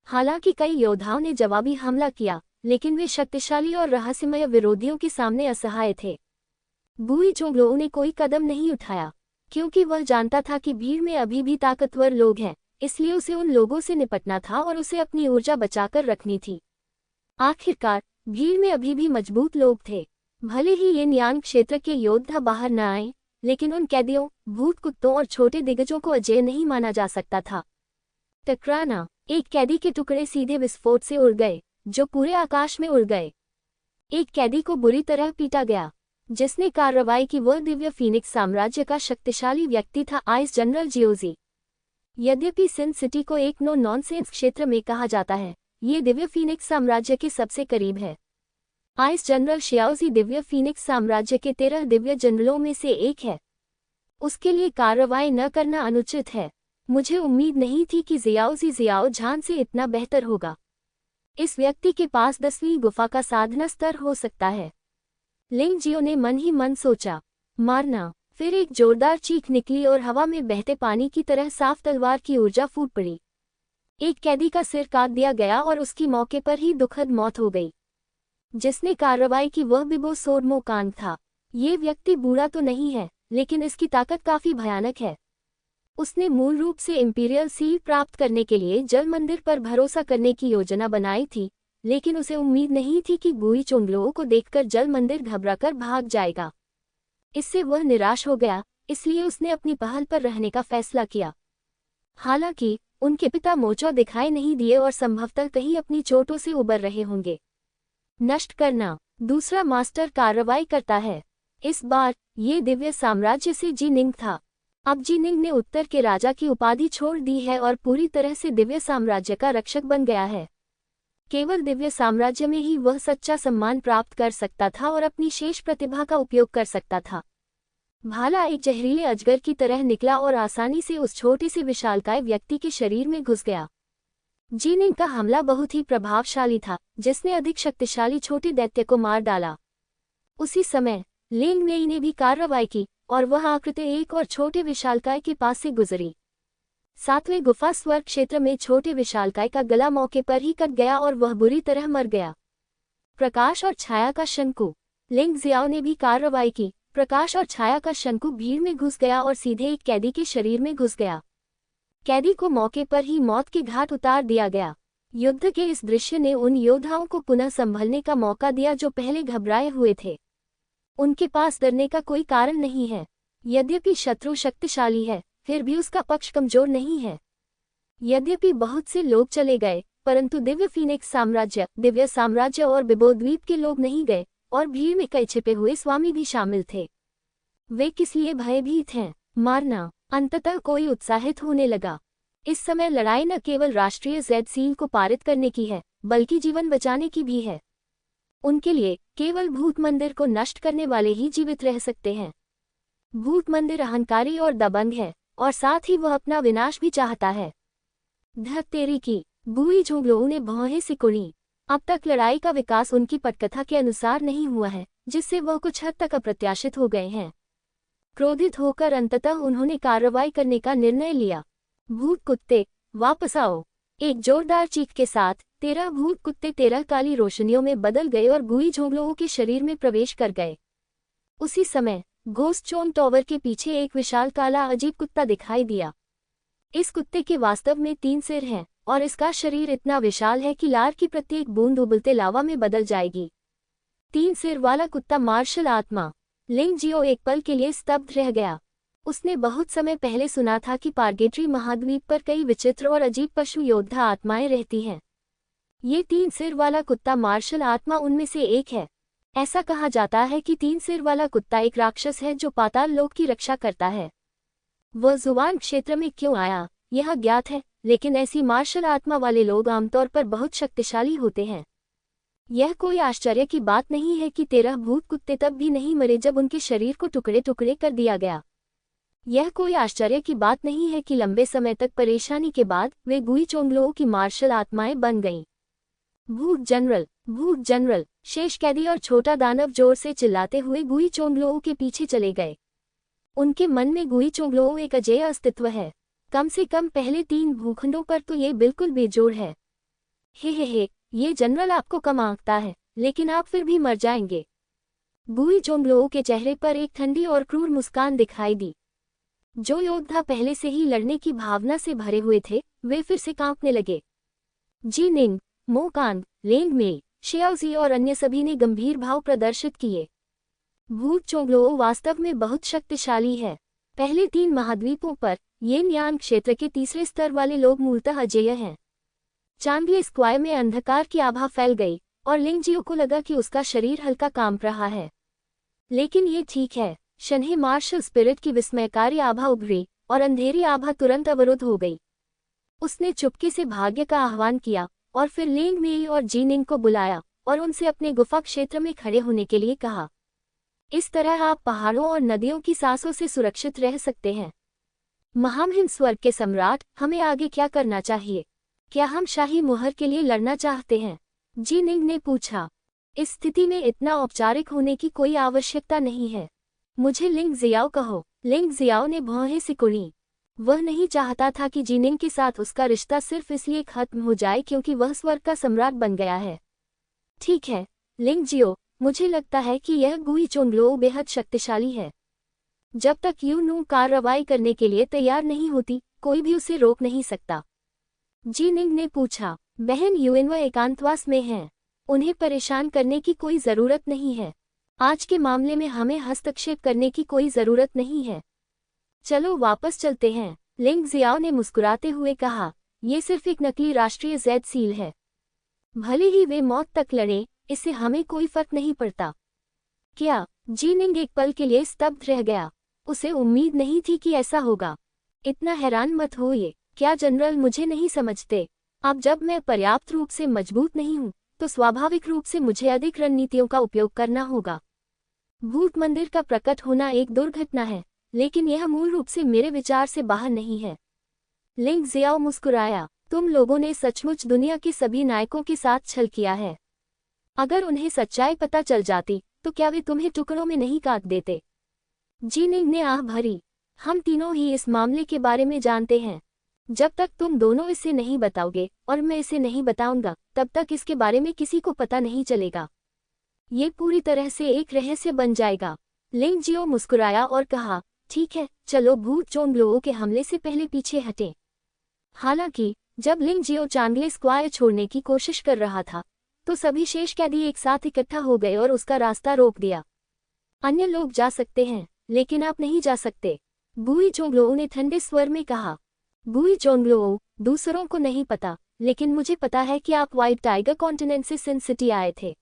हालांकि कई योद्धाओं ने जवाबी हमला किया, लेकिन वे शक्तिशाली और रहस्यमय विरोधियों के सामने असहाय थे। गुई चोंगलो ने कोई कदम नहीं उठाया, क्योंकि वह जानता था कि भीड़ में अभी भी ताकतवर लोग हैं, इसलिए उसे उन लोगों से निपटना था और उसे अपनी ऊर्जा बचाकर रखनी थी। आखिरकार भीड़ में अभी भी मजबूत लोग थे। भले ही ये नियांग क्षेत्र के योद्धा बाहर न आए, लेकिन उन कैदियों, भूत कुत्तों और छोटे दिग्गजों को अजेय नहीं माना जा सकता था। टकराना। एक कैदी के टुकड़े सीधे विस्फोट से उड़ गए, जो पूरे आकाश में उड़ गए। एक कैदी को बुरी तरह पीटा गया, जिसने कार्रवाई की। वह दिव्य फीनिक्स साम्राज्य का शक्तिशाली व्यक्ति था, आइस जनरल जियोजी। यद्यपि सिन सिटी को एक नो नॉनसेंस क्षेत्र में कहा जाता है, ये दिव्य फीनिक्स साम्राज्य के सबसे करीब है। आइस जनरल शियाओजी दिव्य फीनिक्स साम्राज्य के 13 दिव्य जनरलों में से एक है। उसके लिए कार्रवाई न करना अनुचित है। मुझे उम्मीद नहीं थी कि जियाओजी जियाओ झान से इतना बेहतर होगा। इस व्यक्ति के पास 10वीं गुफा का साधना स्तर हो सकता है। लिंग जियो ने मन ही मन सोचा, मारना। फिर एक जोरदार चीख निकली और हवा में बहते पानी की तरह साफ तलवार की ऊर्जा फूट पड़ी। एक कैदी का सिर काट दिया गया और उसकी मौके पर ही दुखद मौत हो गई। जिसने कार्रवाई की वह बिबो सोरमो कांग था। ये व्यक्ति बूढ़ा तो नहीं है, लेकिन इसकी ताकत काफी भयानक है। उसने मूल रूप से इंपीरियल सील प्राप्त करने के लिए जल मंदिर पर भरोसा करने की योजना बनाई थी, लेकिन उसे उम्मीद नहीं थी कि गुई चोंगलो को देखकर जल मंदिर घबराकर भाग जाएगा। इससे वह निराश हो गया, इसलिए उसने अपनी पहल पर रहने का फैसला किया। हालांकि उनके पिता मोचो दिखाई नहीं दिए और संभवतः कहीं अपनी चोटों से उबर रहे होंगे। नष्ट करना। दूसरा मास्टर कार्रवाई करता है। इस बार ये दिव्य साम्राज्य से जीनिंग था। अब जीनिंग ने उत्तर के राजा की उपाधि छोड़ दी है और पूरी तरह से दिव्य साम्राज्य का रक्षक बन गया है। केवल दिव्य साम्राज्य में ही वह सच्चा सम्मान प्राप्त कर सकता था और अपनी शेष प्रतिभा का उपयोग कर सकता था। भाला एक जहरीले अजगर की तरह निकला और आसानी से उस छोटे से विशालकाय व्यक्ति के शरीर में घुस गया। जीनिंग का हमला बहुत ही प्रभावशाली था, जिसने अधिक शक्तिशाली छोटे दैत्य को मार डाला। उसी समय लिंग मेई ने भी कार्रवाई की और वह आकृति एक और छोटे विशालकाय के पास से गुजरी। 7वें गुफा स्वर्ग क्षेत्र में छोटे विशालकाय का गला मौके पर ही कट गया और वह बुरी तरह मर गया। प्रकाश और छाया का शंकु। लिंग जियाओ ने भी कार्रवाई की। प्रकाश और छाया का शंकु भीड़ में घुस गया और सीधे एक कैदी के शरीर में घुस गया। कैदी को मौके पर ही मौत के घाट उतार दिया गया। युद्ध के इस दृश्य ने उन योद्धाओं को पुनः संभलने का मौका दिया जो पहले घबराए हुए थे। उनके पास डरने का कोई कारण नहीं है। यद्यपि शत्रु शक्तिशाली है, फिर भी उसका पक्ष कमजोर नहीं है। यद्यपि बहुत से लोग चले गए, परंतु दिव्य फीनिक्स दिव्य साम्राज्य और बिबो द्वीप के लोग नहीं गए, और भीड़ में कई छिपे हुए स्वामी भी शामिल थे। वे किस लिए भयभीत हैं? मारना। अंततः कोई उत्साहित होने लगा। इस समय लड़ाई न केवल राष्ट्रीय जेड सील को पारित करने की है, बल्कि जीवन बचाने की भी है। उनके लिए केवल भूत मंदिर को नष्ट करने वाले ही जीवित रह सकते हैं। भूत मंदिर अहंकारी और दबंग है, और साथ ही वह अपना विनाश भी चाहता है। धत तेरी की। गुई चोंगलो ने भौहें सिकुड़ी। अब तक लड़ाई का विकास उनकी पटकथा के अनुसार नहीं हुआ है, जिससे वह कुछ हद तक अप्रत्याशित हो गए हैं। क्रोधित होकर अंततः उन्होंने कार्रवाई करने का निर्णय लिया। भूत कुत्ते, वापस आओ। एक जोरदार चीख के साथ 13 भूत कुत्ते 13 काली रोशनियों में बदल गए और गुई चोंगलो के शरीर में प्रवेश कर गए। उसी समय घोस्ट चोंग टॉवर के पीछे एक विशाल काला अजीब कुत्ता दिखाई दिया। इस कुत्ते के वास्तव में 3 सिर हैं, और इसका शरीर इतना विशाल है कि लार की प्रत्येक बूंद उबलते लावा में बदल जाएगी। 3 सिर वाला कुत्ता मार्शल आत्मा। लिंग जियो एक पल के लिए स्तब्ध रह गया। उसने बहुत समय पहले सुना था कि पार्गेट्री महाद्वीप पर कई विचित्र और अजीब पशु योद्धा आत्माएं रहती हैं। ये 3 सिर वाला कुत्ता मार्शल आत्मा उनमें से एक है। ऐसा कहा जाता है कि 3 सिर वाला कुत्ता एक राक्षस है जो पाताल लोक की रक्षा करता है। वह जुवान क्षेत्र में क्यों आया, यह ज्ञात है, लेकिन ऐसी मार्शल आत्मा वाले लोग आमतौर पर बहुत शक्तिशाली होते हैं। यह कोई आश्चर्य की बात नहीं है कि 13 भूत कुत्ते तब भी नहीं मरे जब उनके शरीर को टुकड़े टुकड़े कर दिया गया। यह कोई आश्चर्य की बात नहीं है कि लंबे समय तक परेशानी के बाद वे गुई चोंगलो की मार्शल आत्माएं बन गईं। भूत जनरल, भूत जनरल। शेष कैदी और छोटा दानव जोर से चिल्लाते हुए गुई चोंगलो के पीछे चले गए। उनके मन में गुई चोंगलो एक अजेय अस्तित्व है। कम से कम पहले 3 भूखंडों पर तो ये बिल्कुल बेजोड़ है। हे, ये जनरल आपको कम आंकता है, लेकिन आप फिर भी मर जाएंगे। गुई जोंगलो के चेहरे पर एक ठंडी और क्रूर मुस्कान दिखाई दी। जो योद्धा पहले से ही लड़ने की भावना से भरे हुए थे, वे फिर से कांपने लगे। जीनिंग, मोकांग, लेंग मेई, शियाओजी और अन्य सभी ने गंभीर भाव प्रदर्शित किए। भूत जोंगलो वास्तव में बहुत शक्तिशाली है। पहले 3 महाद्वीपों पर येन यान क्षेत्र के तीसरे स्तर वाले लोग मूलतः अजेय हैं। चांगले स्क्वायर में अंधकार की आभा फैल गई और लिंगजियो को लगा कि उसका शरीर हल्का कांप रहा है। लेकिन ये ठीक है। शन्हे मार्शल स्पिरिट की विस्मयकारी आभा उभरी और अंधेरी आभा तुरंत अवरुद्ध हो गई। उसने चुपके से भाग्य का आह्वान किया और फिर लेंग मेई और जीनिंग को बुलाया और उनसे अपने गुफा क्षेत्र में खड़े होने के लिए कहा। इस तरह आप पहाड़ों और नदियों की सांसों से सुरक्षित रह सकते हैं। महामहिम स्वर्ग के सम्राट, हमें आगे क्या करना चाहिए? क्या हम शाही मुहर के लिए लड़ना चाहते हैं? जीनिंग ने पूछा। इस स्थिति में इतना औपचारिक होने की कोई आवश्यकता नहीं है। मुझे लिंग जियाओ कहो। लिंग जियाओ ने भौहें सिकुड़ी। वह नहीं चाहता था कि जीनिंग के साथ उसका रिश्ता सिर्फ इसलिए खत्म हो जाए क्योंकि वह स्वर्ग का सम्राट बन गया है। ठीक है लिंग जियो, मुझे लगता है कि यह गुई जोंगलो बेहद शक्तिशाली है। जब तक यू नू कार्रवाई करने के लिए तैयार नहीं होती, कोई भी उसे रोक नहीं सकता। जीनिंग ने पूछा। बहन युएनवा एकांतवास में हैं। उन्हें परेशान करने की कोई जरूरत नहीं है। आज के मामले में हमें हस्तक्षेप करने की कोई जरूरत नहीं है। चलो वापस चलते हैं, लिंग जियाओ ने मुस्कुराते हुए कहा। ये सिर्फ एक नकली राष्ट्रीय जैद सील है। भले ही वे मौत तक लड़े, इससे हमें कोई फर्क नहीं पड़ता। क्या? जीनिंग एक पल के लिए स्तब्ध रह गया। उसे उम्मीद नहीं थी कि ऐसा होगा। इतना हैरान मत होइए। क्या जनरल मुझे नहीं समझते? अब जब मैं पर्याप्त रूप से मजबूत नहीं हूं, तो स्वाभाविक रूप से मुझे अधिक रणनीतियों का उपयोग करना होगा। भूत मंदिर का प्रकट होना एक दुर्घटना है, लेकिन यह मूल रूप से मेरे विचार से बाहर नहीं है। लिंग जियाओ मुस्कुराया। तुम लोगों ने सचमुच दुनिया के सभी नायकों के साथ छल किया है। अगर उन्हें सच्चाई पता चल जाती, तो क्या वे तुम्हें टुकड़ों में नहीं काट देते? जीनिंग ने आह भरी। हम तीनों ही इस मामले के बारे में जानते हैं। जब तक तुम दोनों इसे नहीं बताओगे और मैं इसे नहीं बताऊंगा, तब तक इसके बारे में किसी को पता नहीं चलेगा। ये पूरी तरह से एक रहस्य बन जाएगा। लिंग जियो मुस्कुराया और कहा, ठीक है, चलो भूत जोंगलो के हमले से पहले पीछे हटें। हालांकि जब लिंग जियो चांगले स्क्वायर छोड़ने की कोशिश कर रहा था, तो सभी शेष कैदी एक साथ इकट्ठा हो गए और उसका रास्ता रोक दिया। अन्य लोग जा सकते हैं, लेकिन आप नहीं जा सकते, गुई जोंगलो ने ठंडे स्वर में कहा। गुई जोंगलो, दूसरों को नहीं पता, लेकिन मुझे पता है कि आप व्हाइट टाइगर कॉन्टिनेंट से सिन सिटी आए थे।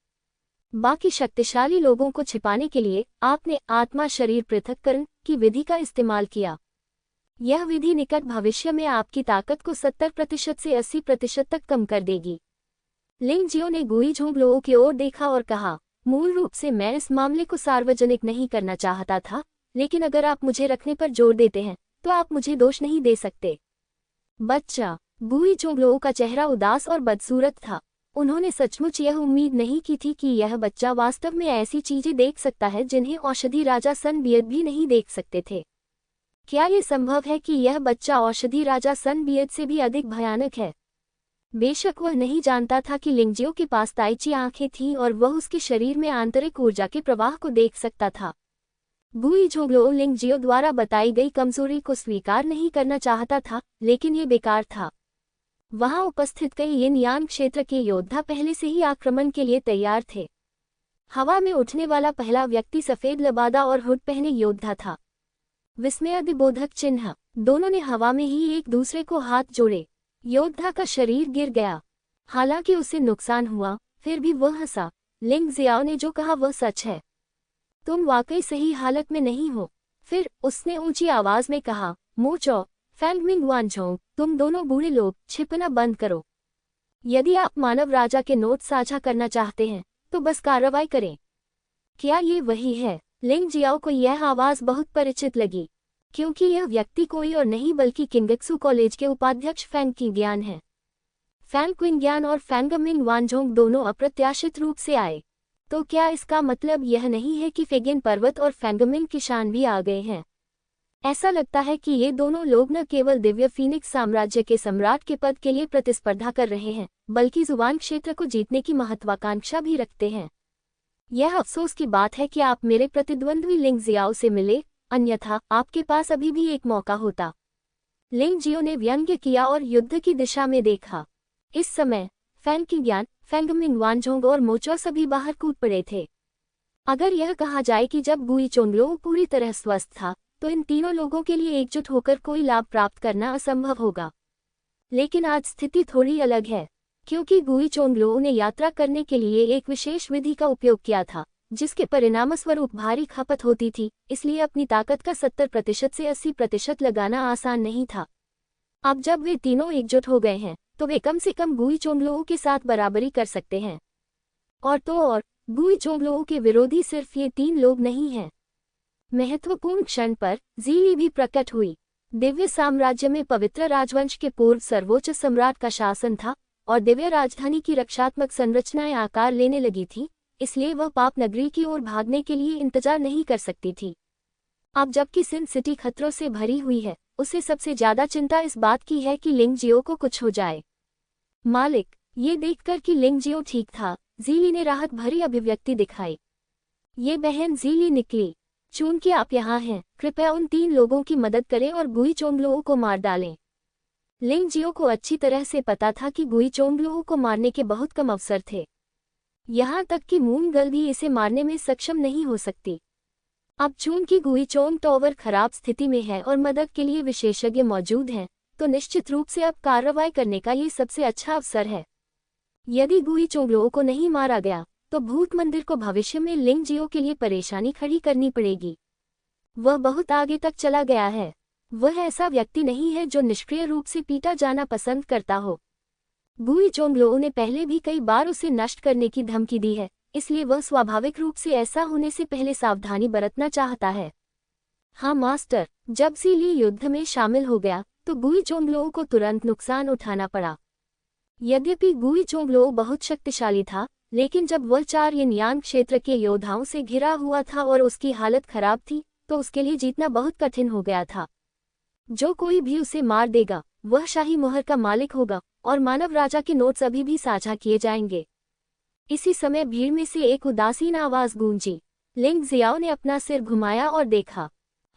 बाकी शक्तिशाली लोगों को छिपाने के लिए आपने आत्मा शरीर पृथक्करण की विधि का इस्तेमाल किया। यह विधि निकट भविष्य में आपकी ताकत को 70% से 80% तक कम कर देगी। लिंग जियो ने गुई जोंगलो की ओर देखा और कहा, मूल रूप से मैं इस मामले को सार्वजनिक नहीं करना चाहता था, लेकिन अगर आप मुझे रखने पर जोर देते हैं, तो आप मुझे दोष नहीं दे सकते। बच्चा। गुई जोंगलो का चेहरा उदास और बदसूरत था। उन्होंने सचमुच यह उम्मीद नहीं की थी कि यह बच्चा वास्तव में ऐसी चीजें देख सकता है जिन्हें औषधि राजा सन बियद भी नहीं देख सकते थे। क्या ये संभव है कि यह बच्चा औषधि राजा सन बियद से भी अधिक भयानक है? बेशक वह नहीं जानता था कि लिंगजियो के पास ताइची आंखें थीं और वह उसके शरीर में आंतरिक ऊर्जा के प्रवाह को देख सकता था। गुई जोंगलो लिंगजियो द्वारा बताई गई कमजोरी को स्वीकार नहीं करना चाहता था, लेकिन ये बेकार था। वहां उपस्थित कई यिन यान क्षेत्र के योद्धा पहले से ही आक्रमण के लिए तैयार थे। हवा में उठने वाला पहला व्यक्ति सफेद लबादा और हुड पहने योद्धा था। विस्मयादिबोधक चिन्ह। दोनों ने हवा में ही एक दूसरे को हाथ जोड़े। योद्धा का शरीर गिर गया। हालांकि उसे नुकसान हुआ, फिर भी वह हंसा। लिंग जियाओ ने जो कहा वह सच है। तुम वाकई सही हालत में नहीं हो। फिर उसने ऊंची आवाज में कहा, मोचो, फैंगमिंग वानझोंग, तुम दोनों बूढ़े लोग छिपना बंद करो। यदि आप मानव राजा के नोट साझा करना चाहते हैं, तो बस कार्रवाई करें। क्या ये वही है? लिंग जियाओ को यह आवाज बहुत परिचित लगी, क्योंकि यह व्यक्ति कोई और नहीं बल्कि किंगक्सू कॉलेज के उपाध्यक्ष फैंग क्विंग्यान है। फैंग क्विंग्यान और फैंगमिंग वानझोंग दोनों अप्रत्याशित रूप से आए। तो क्या इसका मतलब यह नहीं है कि फेगेन पर्वत और फैंगमिंग किशान भी आ गए हैं? ऐसा लगता है कि ये दोनों लोग न केवल दिव्य फीनिक्स साम्राज्य के सम्राट के पद के लिए प्रतिस्पर्धा कर रहे हैं, बल्कि जुबान क्षेत्र को जीतने की महत्वाकांक्षा भी रखते हैं। यह अफसोस की बात है कि आप मेरे प्रतिद्वंद्वी लिंग जियाओ से मिले, अन्यथा आपके पास अभी भी एक मौका होता। लिंग जियो ने व्यंग्य किया और युद्ध की दिशा में देखा। इस समय फैंग किंग्यान, फेंगमिंग वानझोंग और मोचो सभी बाहर कूद पड़े थे। अगर यह कहा जाए कि जब गुई चोंगलो पूरी तरह स्वस्थ था, तो इन तीनों लोगों के लिए एकजुट होकर कोई लाभ प्राप्त करना असंभव होगा। लेकिन आज स्थिति थोड़ी अलग है, क्योंकि गुई चोंगलो ने यात्रा करने के लिए एक विशेष विधि का उपयोग किया था, जिसके परिणामस्वरूप भारी खपत होती थी, इसलिए अपनी ताकत का 70% से 80% लगाना आसान नहीं था। अब जब वे तीनों एकजुट हो गए हैं, तो वे कम से कम गुई चोंगलो के साथ बराबरी कर सकते हैं। और गुई चोंगलो के विरोधी सिर्फ ये 3 लोग नहीं हैं। महत्वपूर्ण क्षण पर ज़ीली भी प्रकट हुई। दिव्य साम्राज्य में पवित्र राजवंश के पूर्व सर्वोच्च सम्राट का शासन था और दिव्य राजधानी की रक्षात्मक संरचनाएं आकार लेने लगी थी, इसलिए वह पाप नगरी की ओर भागने के लिए इंतजार नहीं कर सकती थी। अब जबकि सिन सिटी खतरों से भरी हुई है, उसे सबसे ज्यादा चिंता इस बात की है कि लिंग जियो को कुछ हो जाए। मालिक, ये देखकर कि लिंग जियो ठीक था, ज़ीली ने राहत भरी अभिव्यक्ति दिखाई। ये बहन ज़ीली निकली। चूंकि आप यहाँ हैं, कृपया उन 3 लोगों की मदद करें और गुई चोंगलो को मार डालें। लिंग जियो को अच्छी तरह से पता था कि गुई चोंगलो को मारने के बहुत कम अवसर थे। यहाँ तक कि मून गर्ल भी इसे मारने में सक्षम नहीं हो सकती। अब चूंकि गुई चोंग टॉवर खराब स्थिति में है और मदद के लिए विशेषज्ञ मौजूद हैं, तो निश्चित रूप से अब कार्रवाई करने का ये सबसे अच्छा अवसर है। यदि गुई चोंगलो को नहीं मारा गया, तो भूत मंदिर को भविष्य में लिंग जियो के लिए परेशानी खड़ी करनी पड़ेगी। वह बहुत आगे तक चला गया है। वह ऐसा व्यक्ति नहीं है जो निष्क्रिय रूप से पीटा जाना पसंद करता हो। गुई चोंगलो ने पहले भी कई बार उसे नष्ट करने की धमकी दी है, इसलिए वह स्वाभाविक रूप से ऐसा होने से पहले सावधानी बरतना चाहता है। हाँ मास्टर, जब ज़ीली युद्ध में शामिल हो गया, तो गुई चोंगलो को तुरंत नुकसान उठाना पड़ा। यद्यपि गुई चोंगलो बहुत शक्तिशाली था, लेकिन जब वह 4 यिनयान क्षेत्र के योद्धाओं से घिरा हुआ था और उसकी हालत खराब थी, तो उसके लिए जीतना बहुत कठिन हो गया था। जो कोई भी उसे मार देगा, वह शाही मोहर का मालिक होगा और मानव राजा के नोट्स अभी भी साझा किए जाएंगे। इसी समय भीड़ में से एक उदासीन आवाज गूंजी। लिंग जियाओ ने अपना सिर घुमाया और देखा।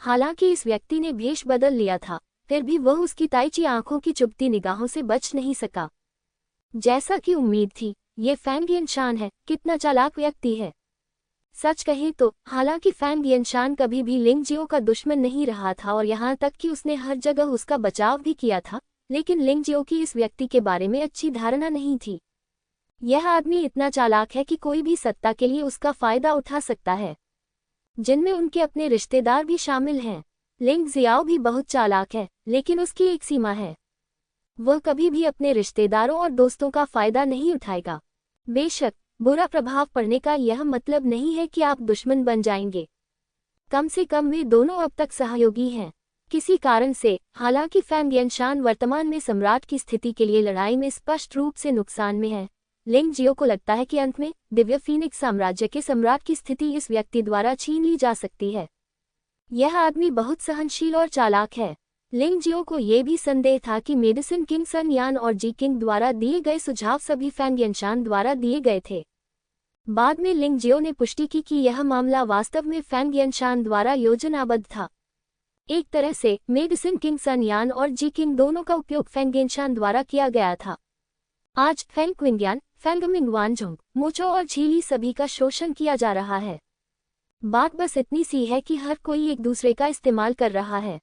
हालांकि इस व्यक्ति ने भेष बदल लिया था, फिर भी वह उसकी ताइची आंखों की चुभती निगाहों से बच नहीं सका। जैसा कि उम्मीद थी, ये फैंग यिनशान है। कितना चालाक व्यक्ति है। सच कहें तो हालांकि फैंग यिनशान कभी भी लिंग जियो का दुश्मन नहीं रहा था और यहाँ तक कि उसने हर जगह उसका बचाव भी किया था, लेकिन लिंग जियो की इस व्यक्ति के बारे में अच्छी धारणा नहीं थी। यह आदमी इतना चालाक है कि कोई भी सत्ता के लिए उसका फायदा उठा सकता है, जिनमें उनके अपने रिश्तेदार भी शामिल हैं। लिंग जियाओ भी बहुत चालाक है, लेकिन उसकी एक सीमा है। वह कभी भी अपने रिश्तेदारों और दोस्तों का फायदा नहीं उठाएगा। बेशक बुरा प्रभाव पड़ने का यह मतलब नहीं है कि आप दुश्मन बन जाएंगे। कम से कम वे दोनों अब तक सहयोगी हैं। किसी कारण से, हालांकि फैंग यिनशान वर्तमान में सम्राट की स्थिति के लिए लड़ाई में स्पष्ट रूप से नुकसान में है, लिंग जियो को लगता है कि अंत में दिव्य फीनिक्स साम्राज्य के सम्राट की स्थिति इस व्यक्ति द्वारा छीन ली जा सकती है। यह आदमी बहुत सहनशील और चालाक है। लिंग जियो को यह भी संदेह था कि मेडिसिन किंग सन यान और जी किंग द्वारा दिए गए सुझाव सभी फैंग यिनशान द्वारा दिए गए थे। बाद में लिंग जियो ने पुष्टि की कि यह मामला वास्तव में फैंग यिनशान द्वारा योजनाबद्ध था। एक तरह से मेडिसिन किंग सन यान और जी किंग दोनों का उपयोग फैंग यिनशान द्वारा किया गया था। आज फैंग क्विंग्यान, फेंगमिंग वानझोंग, मोचो और झीली सभी का शोषण किया जा रहा है। बात बस इतनी सी है कि हर कोई एक दूसरे का इस्तेमाल कर रहा है।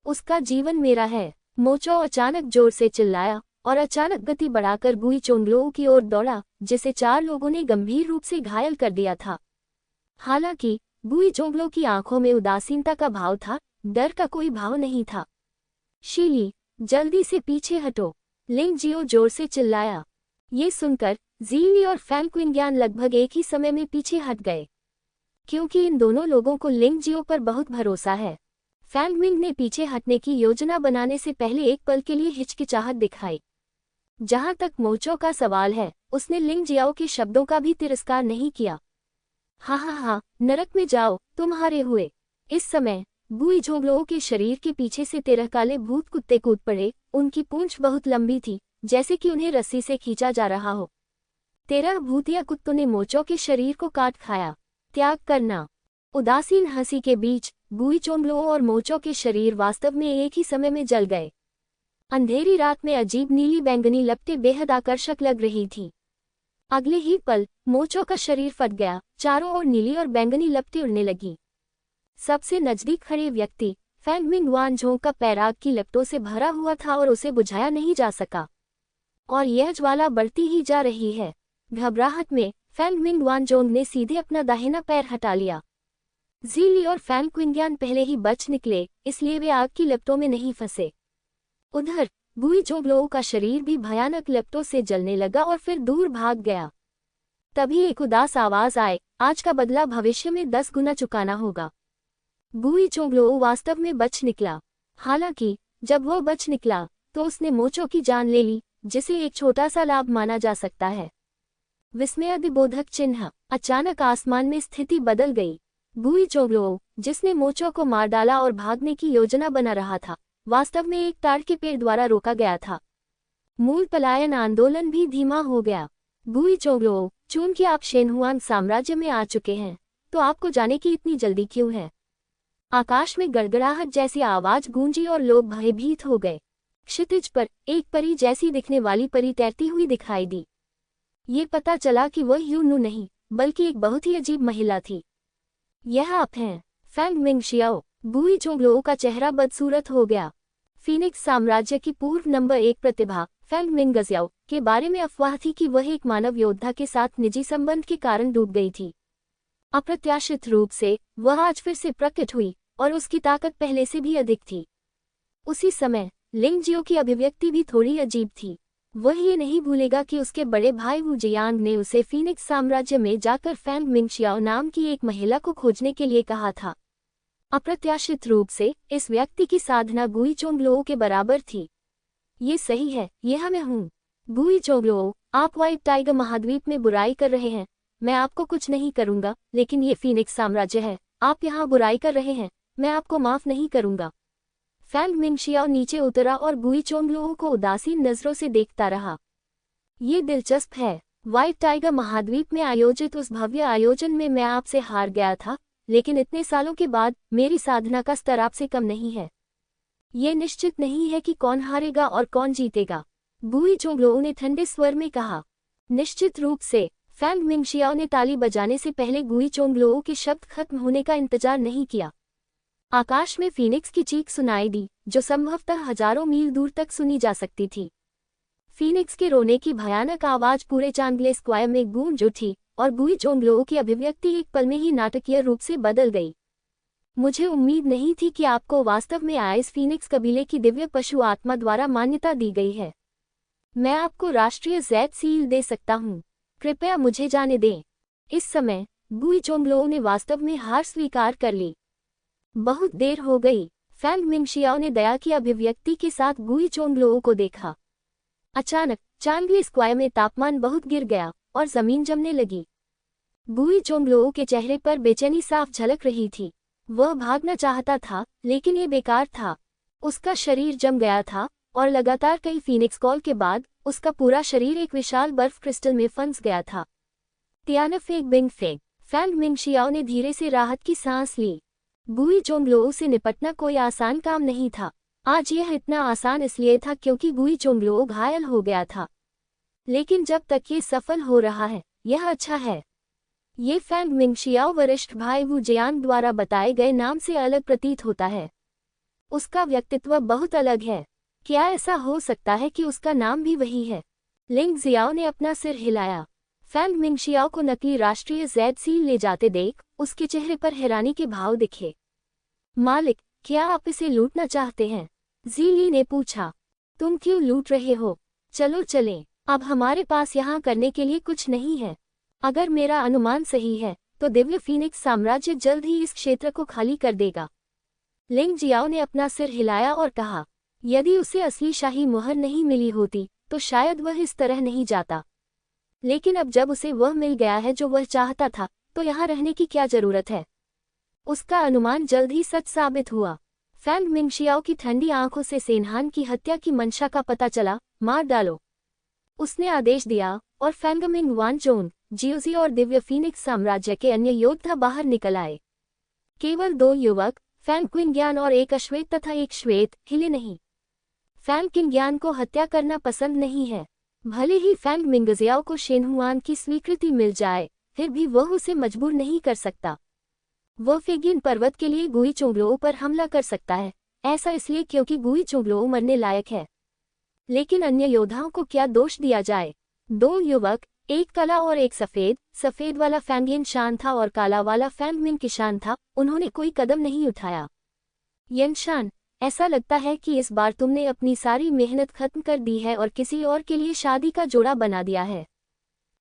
उसका जीवन मेरा है। मोचो अचानक जोर से चिल्लाया और अचानक गति बढ़ाकर गुई चोंगलो की ओर दौड़ा, जिसे 4 लोगों ने गंभीर रूप से घायल कर दिया था। हालांकि गुई चोंगलो की आंखों में उदासीनता का भाव था, डर का कोई भाव नहीं था। शीली, जल्दी से पीछे हटो, लिंग जियो जोर से चिल्लाया। ये सुनकर ज़ीली और फैंग क्विंग्यान लगभग एक ही समय में पीछे हट गए, क्योंकि इन दोनों लोगों को लिंग जियो पर बहुत भरोसा है। फैंग मिंग ने पीछे हटने की योजना बनाने से पहले एक पल के लिए हिचकिचाहट दिखाई। जहां तक मोचो का सवाल है, उसने लिंग जियाओ के शब्दों का भी तिरस्कार नहीं किया। हाँ, नरक में जाओ, तुम्हारे हुए। इस समय गुई झोंगलो के शरीर के पीछे से 13 काले भूत कुत्ते कूद पड़े। उनकी पूंछ बहुत लंबी थी, जैसे कि उन्हें रस्सी से खींचा जा रहा हो। 13 भूतिया कुत्तों ने मोचो के शरीर को काट खाया। त्याग करना। उदासीन हंसी के बीच गुई चोंगलो और मोचो के शरीर वास्तव में एक ही समय में जल गए। अंधेरी रात में अजीब नीली बैंगनी लपटें बेहद आकर्षक लग रही थीं। अगले ही पल मोचो का शरीर फट गया, चारों ओर नीली और बैंगनी लपटें उड़ने लगीं। सबसे नजदीक खड़े व्यक्ति फेंग मिंग वानझोंग का पैर आग की लपटों से भरा हुआ था और उसे बुझाया नहीं जा सका, और यह ज्वाला बढ़ती ही जा रही है। घबराहट में फेंग मिंग वानझोंग ने सीधे अपना दाहिना पैर हटा लिया। ज़ीली और फैंग क्विंग्यान पहले ही बच निकले, इसलिए वे आग की लपटों में नहीं फंसे। उधर गुई चोंगलो का शरीर भी भयानक लपटों से जलने लगा और फिर दूर भाग गया। तभी एक उदास आवाज आए, आज का बदला भविष्य में 10 गुना चुकाना होगा। गुई चोंगलो वास्तव में बच निकला। हालांकि जब वह बच निकला तो उसने मोचो की जान ले ली, जिसे एक छोटा सा लाभ माना जा सकता है। विस्मयादिबोधक चिन्ह। अचानक आसमान में स्थिति बदल गई। गुई चोंगलो, जिसने मोचो को मार डाला और भागने की योजना बना रहा था, वास्तव में एक ताड़ के पेड़ द्वारा रोका गया था। मूल पलायन आंदोलन भी धीमा हो गया। गुई चोंगलो, चूंकि आप शेनहुआन साम्राज्य में आ चुके हैं, तो आपको जाने की इतनी जल्दी क्यों है? आकाश में गड़गड़ाहट जैसी आवाज गूंजी और लोग भयभीत हो गए। क्षितिज पर एक परी जैसी दिखने वाली परी तैरती हुई दिखाई दी। ये पता चला कि वह यूनू नहीं, बल्कि एक बहुत ही अजीब महिला थी। यह आप हैं, फेंग मिंगशियाओ। गुई चोंगलो का चेहरा बदसूरत हो गया। फीनिक्स साम्राज्य की पूर्व नंबर 1 प्रतिभा फेंग मिंगजियाओ के बारे में अफवाह थी कि वह एक मानव योद्धा के साथ निजी संबंध के कारण डूब गई थी। अप्रत्याशित रूप से वह आज फिर से प्रकट हुई और उसकी ताकत पहले से भी अधिक थी। उसी समय लिंगजियो की अभिव्यक्ति भी थोड़ी अजीब थी। वह ये नहीं भूलेगा कि उसके बड़े भाई वू जियांग ने उसे फीनिक्स साम्राज्य में जाकर फेंग मिंगशियाओ नाम की एक महिला को खोजने के लिए कहा था। अप्रत्याशित रूप से इस व्यक्ति की साधना गुई चोंगलो के बराबर थी। ये सही है, यह मैं हूँ। गुई चोंगलो, आप व्हाइट टाइगर महाद्वीप में बुराई कर रहे हैं। मैं आपको कुछ नहीं करूंगा, लेकिन ये फीनिक्स साम्राज्य है। आप यहाँ बुराई कर रहे हैं, मैं आपको माफ नहीं करूंगा। फेंग मिंगशियाओ नीचे उतरा और गुई चोंगलो को उदासीन नजरों से देखता रहा। ये दिलचस्प है। व्हाइट टाइगर महाद्वीप में आयोजित उस भव्य आयोजन में मैं आपसे हार गया था, लेकिन इतने सालों के बाद मेरी साधना का स्तर आपसे कम नहीं है। ये निश्चित नहीं है कि कौन हारेगा और कौन जीतेगा, गुई चोंगलो ने ठंडे स्वर में कहा। निश्चित रूप से। फेंग मिंगशियाओ ने ताली बजाने से पहले गुई चोंगलो के शब्द खत्म होने का इंतजार नहीं किया। आकाश में फीनिक्स की चीख सुनाई दी, जो संभवतः हजारों मील दूर तक सुनी जा सकती थी। फीनिक्स के रोने की भयानक आवाज पूरे चांगले स्क्वायर में गूंज उठी और गुई चोंगलो की अभिव्यक्ति एक पल में ही नाटकीय रूप से बदल गई। मुझे उम्मीद नहीं थी कि आपको वास्तव में आइस फीनिक्स कबीले की दिव्य पशु आत्मा द्वारा मान्यता दी गई है। मैं आपको राष्ट्रीय जैद सील दे सकता हूँ। कृपया मुझे जाने दें। इस समय गुई चोंगलो ने वास्तव में हार स्वीकार कर ली। बहुत देर हो गई। फेंग मिंगशियाओ ने दया की अभिव्यक्ति के साथ गुई चोंगलो को देखा। अचानक चांगली स्क्वायर में तापमान बहुत गिर गया और जमीन जमने लगी। गुई चोंगलो के चेहरे पर बेचैनी साफ झलक रही थी। वह भागना चाहता था, लेकिन ये बेकार था। उसका शरीर जम गया था और लगातार कई फीनिक्स कॉल के बाद उसका पूरा शरीर एक विशाल बर्फ क्रिस्टल में फंस गया था। तियानफेग बिंग फेग। फेंग मिंगशियाओ ने धीरे से राहत की सांस ली। गुई चोंगलो से निपटना कोई आसान काम नहीं था। आज यह इतना आसान इसलिए था क्योंकि गुई चोंगलो घायल हो गया था। लेकिन जब तक ये सफल हो रहा है, यह अच्छा है। ये फेंग मिंगशियाओ वरिष्ठ भाई वू जियांग द्वारा बताए गए नाम से अलग प्रतीत होता है। उसका व्यक्तित्व बहुत अलग है। क्या ऐसा हो सकता है कि उसका नाम भी वही है? लिंग जियाओ ने अपना सिर हिलाया। फेंग मिंगशियाओ को नकली राष्ट्रीय जैद सील ले जाते देख उसके चेहरे पर हैरानी के भाव दिखे। मालिक, क्या आप इसे लूटना चाहते हैं? ज़ीली ने पूछा। तुम क्यों लूट रहे हो? चलो चलें। अब हमारे पास यहाँ करने के लिए कुछ नहीं है। अगर मेरा अनुमान सही है, तो दिव्य फीनिक्स साम्राज्य जल्द ही इस क्षेत्र को खाली कर देगा। लिंग जियाओ ने अपना सिर हिलाया और कहा, यदि उसे असली शाही मुहर नहीं मिली होती, तो शायद वह इस तरह नहीं जाता। लेकिन अब जब उसे वह मिल गया है जो वह चाहता था, तो यहाँ रहने की क्या जरूरत है? उसका अनुमान जल्द ही सच साबित हुआ। फेंग मिंगशियाओ की ठंडी आंखों से सेनहान की हत्या की मंशा का पता चला। मार डालो, उसने आदेश दिया और फैंगमिंग वानचोंग, जियोजी और दिव्य फीनिक्स साम्राज्य के अन्य योद्धा बाहर निकल आए। केवल 2 युवक, फैंग क्विंग्यान और एक अश्वेत तथा एक श्वेत, हिले नहीं। फैंग क्विंग्यान को हत्या करना पसंद नहीं है। भले ही फैंग मिंगजियाओ को शेनहुआन की स्वीकृति मिल जाए, फिर भी वह उसे मजबूर नहीं कर सकता। वह फेगिन पर्वत के लिए गुई चोंगलोओ पर हमला कर सकता है, ऐसा इसलिए क्योंकि गुई चोंगलोओ मरने लायक है। लेकिन अन्य योद्धाओं को क्या दोष दिया जाए? 2 युवक, एक काला और एक सफेद। सफेद वाला फैंग येनशान था और काला वाला फैंग मिंग किशान था। उन्होंने कोई कदम नहीं उठाया। येनशान, ऐसा लगता है कि इस बार तुमने अपनी सारी मेहनत खत्म कर दी है और किसी और के लिए शादी का जोड़ा बना दिया है।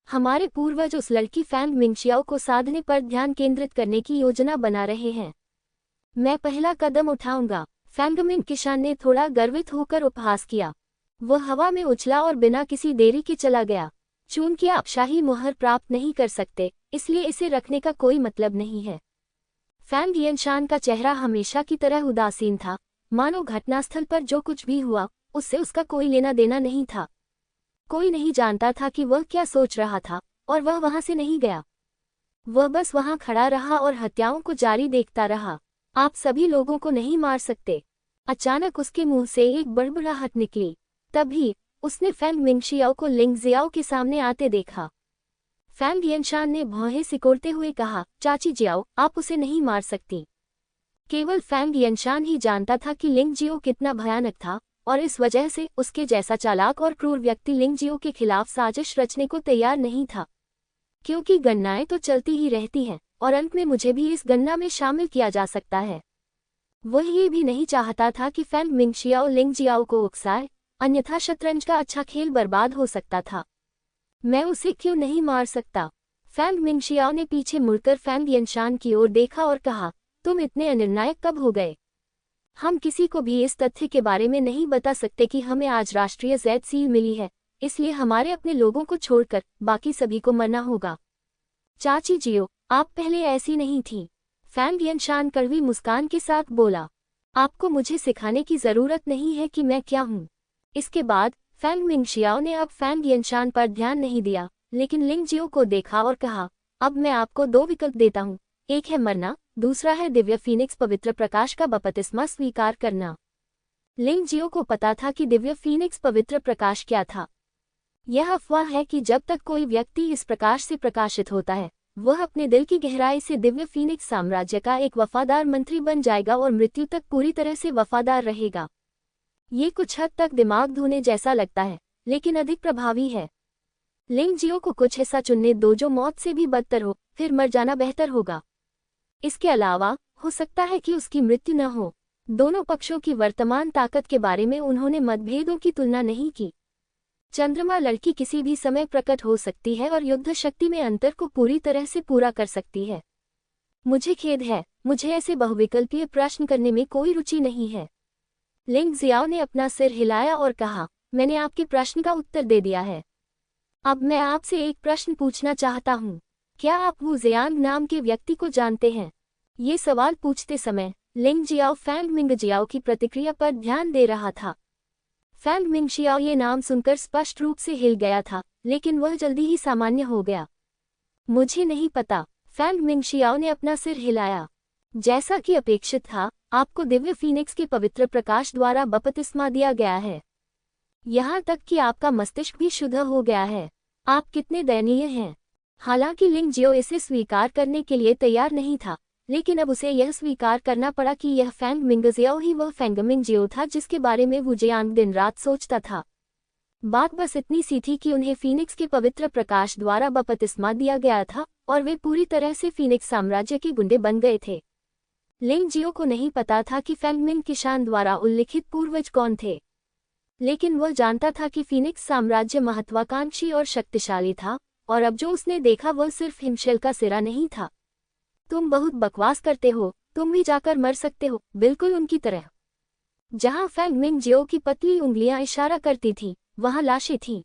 हमारे पूर्वज उस लड़की फैंग मिंगशियाओ को साधने पर ध्यान केंद्रित करने की योजना बना रहे हैं। मैं पहला कदम उठाऊंगा। फैंगमिंग किशान ने थोड़ा गर्वित होकर उपहास किया। वह हवा में उछला और बिना किसी देरी के चला गया। चूंकि आप शाही मुहर प्राप्त नहीं कर सकते, इसलिए इसे रखने का कोई मतलब नहीं है। फैंग येनशान का चेहरा हमेशा की तरह उदासीन था, मानो घटनास्थल पर जो कुछ भी हुआ उससे उसका कोई लेना देना नहीं था। कोई नहीं जानता था कि वह क्या सोच रहा था, और वह वहां से नहीं गया। वह बस वहां खड़ा रहा और हत्याओं को जारी देखता रहा। आप सभी लोगों को नहीं मार सकते। अचानक उसके मुंह से एक बड़बड़ाहट निकली। तभी उसने फैंग मिंगशियाओ को लिंगजियाओ के सामने आते देखा। फैंग येनशान ने भौहें सिकोड़ते हुए कहा, चाची जियाओ, आप उसे नहीं मार सकती। केवल फैंग येनशान ही जानता था कि लिंगजियो कितना भयानक था, और इस वजह से उसके जैसा चालाक और क्रूर व्यक्ति लिंगजियो के खिलाफ साजिश रचने को तैयार नहीं था। क्योंकि गणनाएं तो चलती ही रहती हैं, और अंत में मुझे भी इस गणना में शामिल किया जा सकता है। वह ये भी नहीं चाहता था कि फैंग मिंगशियाओ लिंगजियाओ को उकसाए, अन्यथा शतरंज का अच्छा खेल बर्बाद हो सकता था। मैं उसे क्यों नहीं मार सकता? फैंग मिंगशियाओ ने पीछे मुड़कर फैंग येनशान की ओर देखा और कहा, तुम इतने अनिर्णायक कब हो गए? हम किसी को भी इस तथ्य के बारे में नहीं बता सकते कि हमें आज राष्ट्रीय ज़ेड सील मिली है, इसलिए हमारे अपने लोगों को छोड़कर बाकी सभी को मरना होगा। चाची जियो, आप पहले ऐसी नहीं थी। फैंग येनशान कड़वी मुस्कान के साथ बोला, आपको मुझे सिखाने की जरूरत नहीं है कि मैं क्या हूँ। इसके बाद फैंग मिंगशियाओ ने अब फैंग येनशान पर ध्यान नहीं दिया, लेकिन लिंगजियो को देखा और कहा, अब मैं आपको 2 विकल्प देता हूँ, एक है मरना, दूसरा है दिव्य फीनिक्स पवित्र प्रकाश का बपतिस्मा स्वीकार करना। लिंगजियो को पता था कि दिव्य फीनिक्स पवित्र प्रकाश क्या था। यह अफवाह है कि जब तक कोई व्यक्ति इस प्रकाश से प्रकाशित होता है, वह अपने दिल की गहराई से दिव्य फीनिक्स साम्राज्य का एक वफादार मंत्री बन जाएगा और मृत्यु तक पूरी तरह से वफादार रहेगा। ये कुछ हद तक दिमाग धोने जैसा लगता है, लेकिन अधिक प्रभावी है। लिंगजियो को कुछ ऐसा चुनने दो जो मौत से भी बदतर हो, फिर मर जाना बेहतर होगा। इसके अलावा हो सकता है कि उसकी मृत्यु न हो। दोनों पक्षों की वर्तमान ताकत के बारे में उन्होंने मतभेदों की तुलना नहीं की। चंद्रमा लड़की किसी भी समय प्रकट हो सकती है और युद्ध शक्ति में अंतर को पूरी तरह से पूरा कर सकती है। मुझे खेद है, मुझे ऐसे बहुविकल्पीय प्रश्न करने में कोई रुचि नहीं है। लिंगजियाओ ने अपना सिर हिलाया और कहा, मैंने आपके प्रश्न का उत्तर दे दिया है। अब मैं आपसे एक प्रश्न पूछना चाहता हूँ। क्या आप वू जियांग नाम के व्यक्ति को जानते हैं? ये सवाल पूछते समय लिंगजियाओ फैंग मिंगजियाओ की प्रतिक्रिया पर ध्यान दे रहा था। फैंग मिंगशियाओ ये नाम सुनकर स्पष्ट रूप से हिल गया था, लेकिन वह जल्दी ही सामान्य हो गया। मुझे नहीं पता। फैंग मिंगशियाओ ने अपना सिर हिलाया। जैसा कि अपेक्षित था, आपको दिव्य फीनिक्स के पवित्र प्रकाश द्वारा बपतिस्मा दिया गया है। यहाँ तक कि आपका मस्तिष्क भी शुद्ध हो गया है। आप कितने दयनीय हैं। हालांकि लिंगजियो इसे स्वीकार करने के लिए तैयार नहीं था, लेकिन अब उसे यह स्वीकार करना पड़ा कि यह फैंग मिंगजियाओ ही वह फैंग मिंगजियो था जिसके बारे में वू जियांग दिन रात सोचता था। बात बस इतनी सी थी कि उन्हें फीनिक्स के पवित्र प्रकाश द्वारा बपतिस्मा दिया गया था और वे पूरी तरह से फीनिक्स साम्राज्य के गुंडे बन गए थे। लिंगजियो को नहीं पता था कि फैंग मिंग किशान द्वारा उल्लिखित पूर्वज कौन थे, लेकिन वह जानता था कि फीनिक्स साम्राज्य महत्वाकांक्षी और शक्तिशाली था, और अब जो उसने देखा वह सिर्फ हिमशैल का सिरा नहीं था। तुम बहुत बकवास करते हो, तुम भी जाकर मर सकते हो, बिल्कुल उनकी तरह। जहां फैंग मिंगजियो की पतली उंगलियां इशारा करती थीं, वहां लाशें थीं।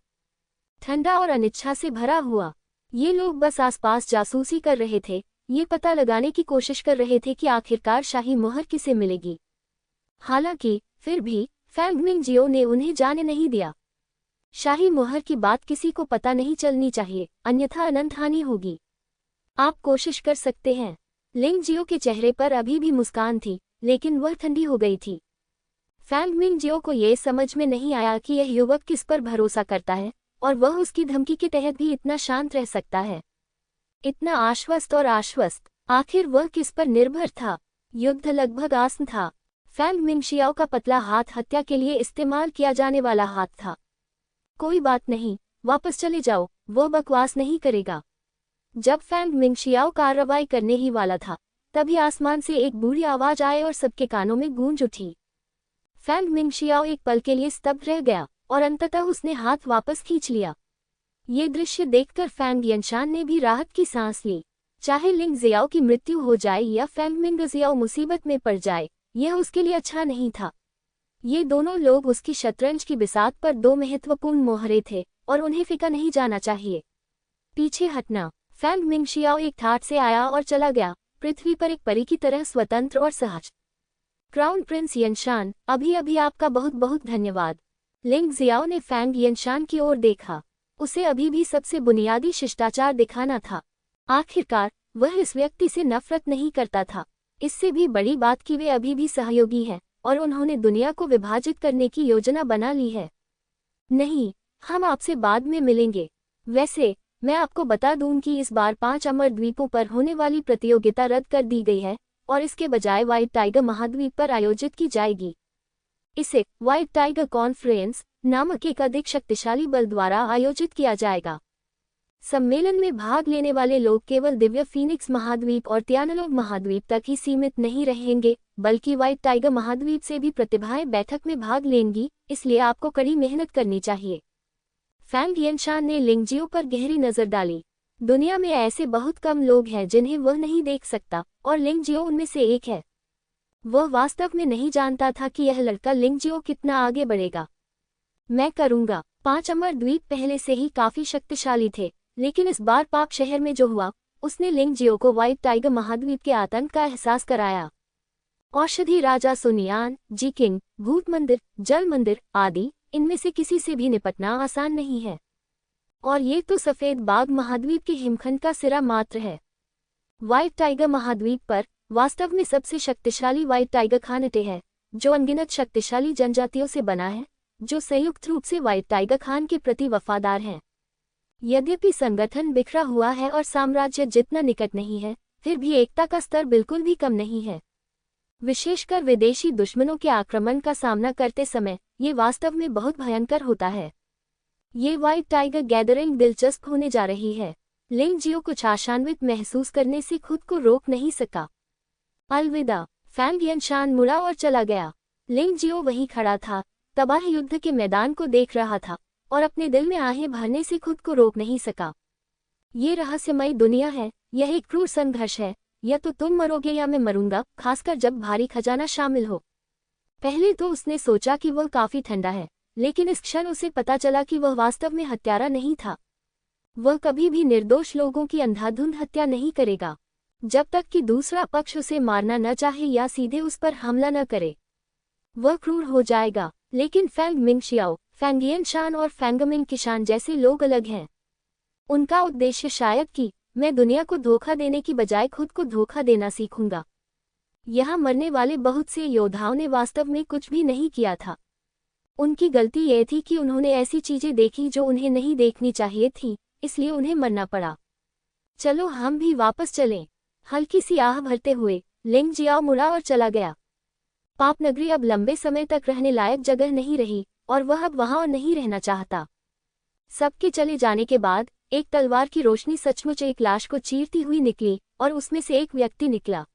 ठंडा और अनिच्छा से भरा हुआ। ये लोग बस आसपास जासूसी कर रहे थे, ये पता लगाने की कोशिश कर रहे थे कि आखिरकार शाही मुहर किसे मिलेगी। हालांकि फिर भी फैंग मिंगजियो ने उन्हें जाने नहीं दिया। शाही मुहर की बात किसी को पता नहीं चलनी चाहिए, अन्यथा अनंत हानि होगी। आप कोशिश कर सकते हैं। लिंग जियो के चेहरे पर अभी भी मुस्कान थी, लेकिन वह ठंडी हो गई थी। फैंग मिंगजियो को यह समझ में नहीं आया कि यह युवक किस पर भरोसा करता है और वह उसकी धमकी के तहत भी इतना शांत रह सकता है, इतना आश्वस्त और आश्वस्त। आखिर वह किस पर निर्भर था? युद्ध लगभग आसन था। फैंग मिंगशियाओ का पतला हाथ हत्या के लिए इस्तेमाल किया जाने वाला हाथ था। कोई बात नहीं, वापस चले जाओ, वो बकवास नहीं करेगा। जब फैंग मिंगशियाओ कार्रवाई करने ही वाला था, तभी आसमान से एक बुरी आवाज आए और सबके कानों में गूंज उठी। फैंग मिंगशियाओ एक पल के लिए स्तब्ध रह गया और अंततः उसने हाथ वापस खींच लिया। ये दृश्य देखकर फैंग यनशान ने भी राहत की सांस ली। चाहे लिंग जियाओ की मृत्यु हो जाए या फैंग मिंगजियाओ मुसीबत में पड़ जाए, यह उसके लिए अच्छा नहीं था। ये दोनों लोग उसकी शतरंज की बिसात पर दो महत्वपूर्ण मोहरे थे और उन्हें फिका नहीं जाना चाहिए। पीछे हटना। फैंग मिंगशियाओ एक ठाठ से आया और चला गया, पृथ्वी पर एक परी की तरह स्वतंत्र और सहज। क्राउन प्रिंस यनशान, अभी अभी आपका बहुत बहुत धन्यवाद। लिंग जियाओ ने फैंग यनशान की ओर देखा। उसे अभी भी सबसे बुनियादी शिष्टाचार दिखाना था। आखिरकार वह इस व्यक्ति से नफरत नहीं करता था। इससे भी बड़ी बात कि वे अभी भी सहयोगी हैं और उन्होंने दुनिया को विभाजित करने की योजना बना ली है। नहीं, हम आपसे बाद में मिलेंगे। वैसे मैं आपको बता दूं कि इस बार 5 अमर द्वीपों पर होने वाली प्रतियोगिता रद्द कर दी गई है और इसके बजाय व्हाइट टाइगर महाद्वीप पर आयोजित की जाएगी। इसे व्हाइट टाइगर कॉन्फ्रेंस नामक एक अधिक शक्तिशाली बल द्वारा आयोजित किया जाएगा। सम्मेलन में भाग लेने वाले लोग केवल दिव्य फीनिक्स महाद्वीप और तियानलोग महाद्वीप तक ही सीमित नहीं रहेंगे, बल्कि व्हाइट टाइगर महाद्वीप से भी प्रतिभाएं बैठक में भाग लेंगी, इसलिए आपको कड़ी मेहनत करनी चाहिए। फैंग यनशान ने लिंगजियो पर गहरी नजर डाली। दुनिया में ऐसे बहुत कम लोग हैं जिन्हें वह नहीं देख सकता, और लिंगजियो उनमें से एक है। वह वास्तव में नहीं जानता था कि यह लड़का लिंगजियो कितना आगे बढ़ेगा। मैं करूंगा। 5 अमर द्वीप पहले से ही काफी शक्तिशाली थे, लेकिन इस बार पाक शहर में जो हुआ, उसने लिंगजियो को व्हाइट टाइगर महाद्वीप के आतंक का एहसास कराया। औषधि राजा सुनियान, जी किंग, भूत मंदिर, जल मंदिर आदि, इनमें से किसी से भी निपटना आसान नहीं है। और ये तो सफेद बाग महाद्वीप के हिमखंड का सिरा मात्र है। व्हाइट टाइगर महाद्वीप पर वास्तव में सबसे शक्तिशाली व्हाइट टाइगर खानटे है, जो अनगिनत शक्तिशाली जनजातियों से बना है, जो संयुक्त रूप से व्हाइट टाइगर खान के प्रति वफादार हैं। यद्यपि संगठन बिखरा हुआ है और साम्राज्य जितना निकट नहीं है, फिर भी एकता का स्तर बिल्कुल भी कम नहीं है। विशेषकर विदेशी दुश्मनों के आक्रमण का सामना करते समय ये वास्तव में बहुत भयंकर होता है। ये व्हाइट टाइगर गैदरिंग दिलचस्प होने जा रही है। लिंगजियो कुछ आशान्वित महसूस करने से खुद को रोक नहीं सका। अलविदा। फैंग यनशान मुड़ा और चला गया। लिंगजियो वहीं खड़ा था, तबाह युद्ध के मैदान को देख रहा था और अपने दिल में आहें भरने से खुद को रोक नहीं सका। ये रहस्यमयी दुनिया है, यह एक क्रूर संघर्ष है। या तो तुम मरोगे या मैं मरूंगा, खासकर जब भारी खजाना शामिल हो। पहले तो उसने सोचा कि वह काफी ठंडा है, लेकिन इस क्षण उसे पता चला कि वह वास्तव में हत्यारा नहीं था। वह कभी भी निर्दोष लोगों की अंधाधुंध हत्या नहीं करेगा, जब तक कि दूसरा पक्ष उसे मारना न चाहे या सीधे उस पर हमला न करे। वह क्रूर हो जाएगा। लेकिन फैंग मिंगशियाओ, फैंग यनशान और फैंगमिंग किशान जैसे लोग अलग हैं। उनका उद्देश्य शायद कि मैं दुनिया को धोखा देने की बजाय खुद को धोखा देना सीखूंगा। यहाँ मरने वाले बहुत से योद्धाओं ने वास्तव में कुछ भी नहीं किया था। उनकी गलती यह थी कि उन्होंने ऐसी चीजें देखी जो उन्हें नहीं देखनी चाहिए थी, इसलिए उन्हें मरना पड़ा। चलो हम भी वापस चलें। हल्की सी आह भरते हुए लिंगजियाओ मुड़ा और चला गया। पाप नगरी अब लंबे समय तक रहने लायक जगह नहीं रही और वह अब वहां और नहीं रहना चाहता। सबके चले जाने के बाद एक तलवार की रोशनी सचमुच एक लाश को चीरती हुई निकली और उसमें से एक व्यक्ति निकला।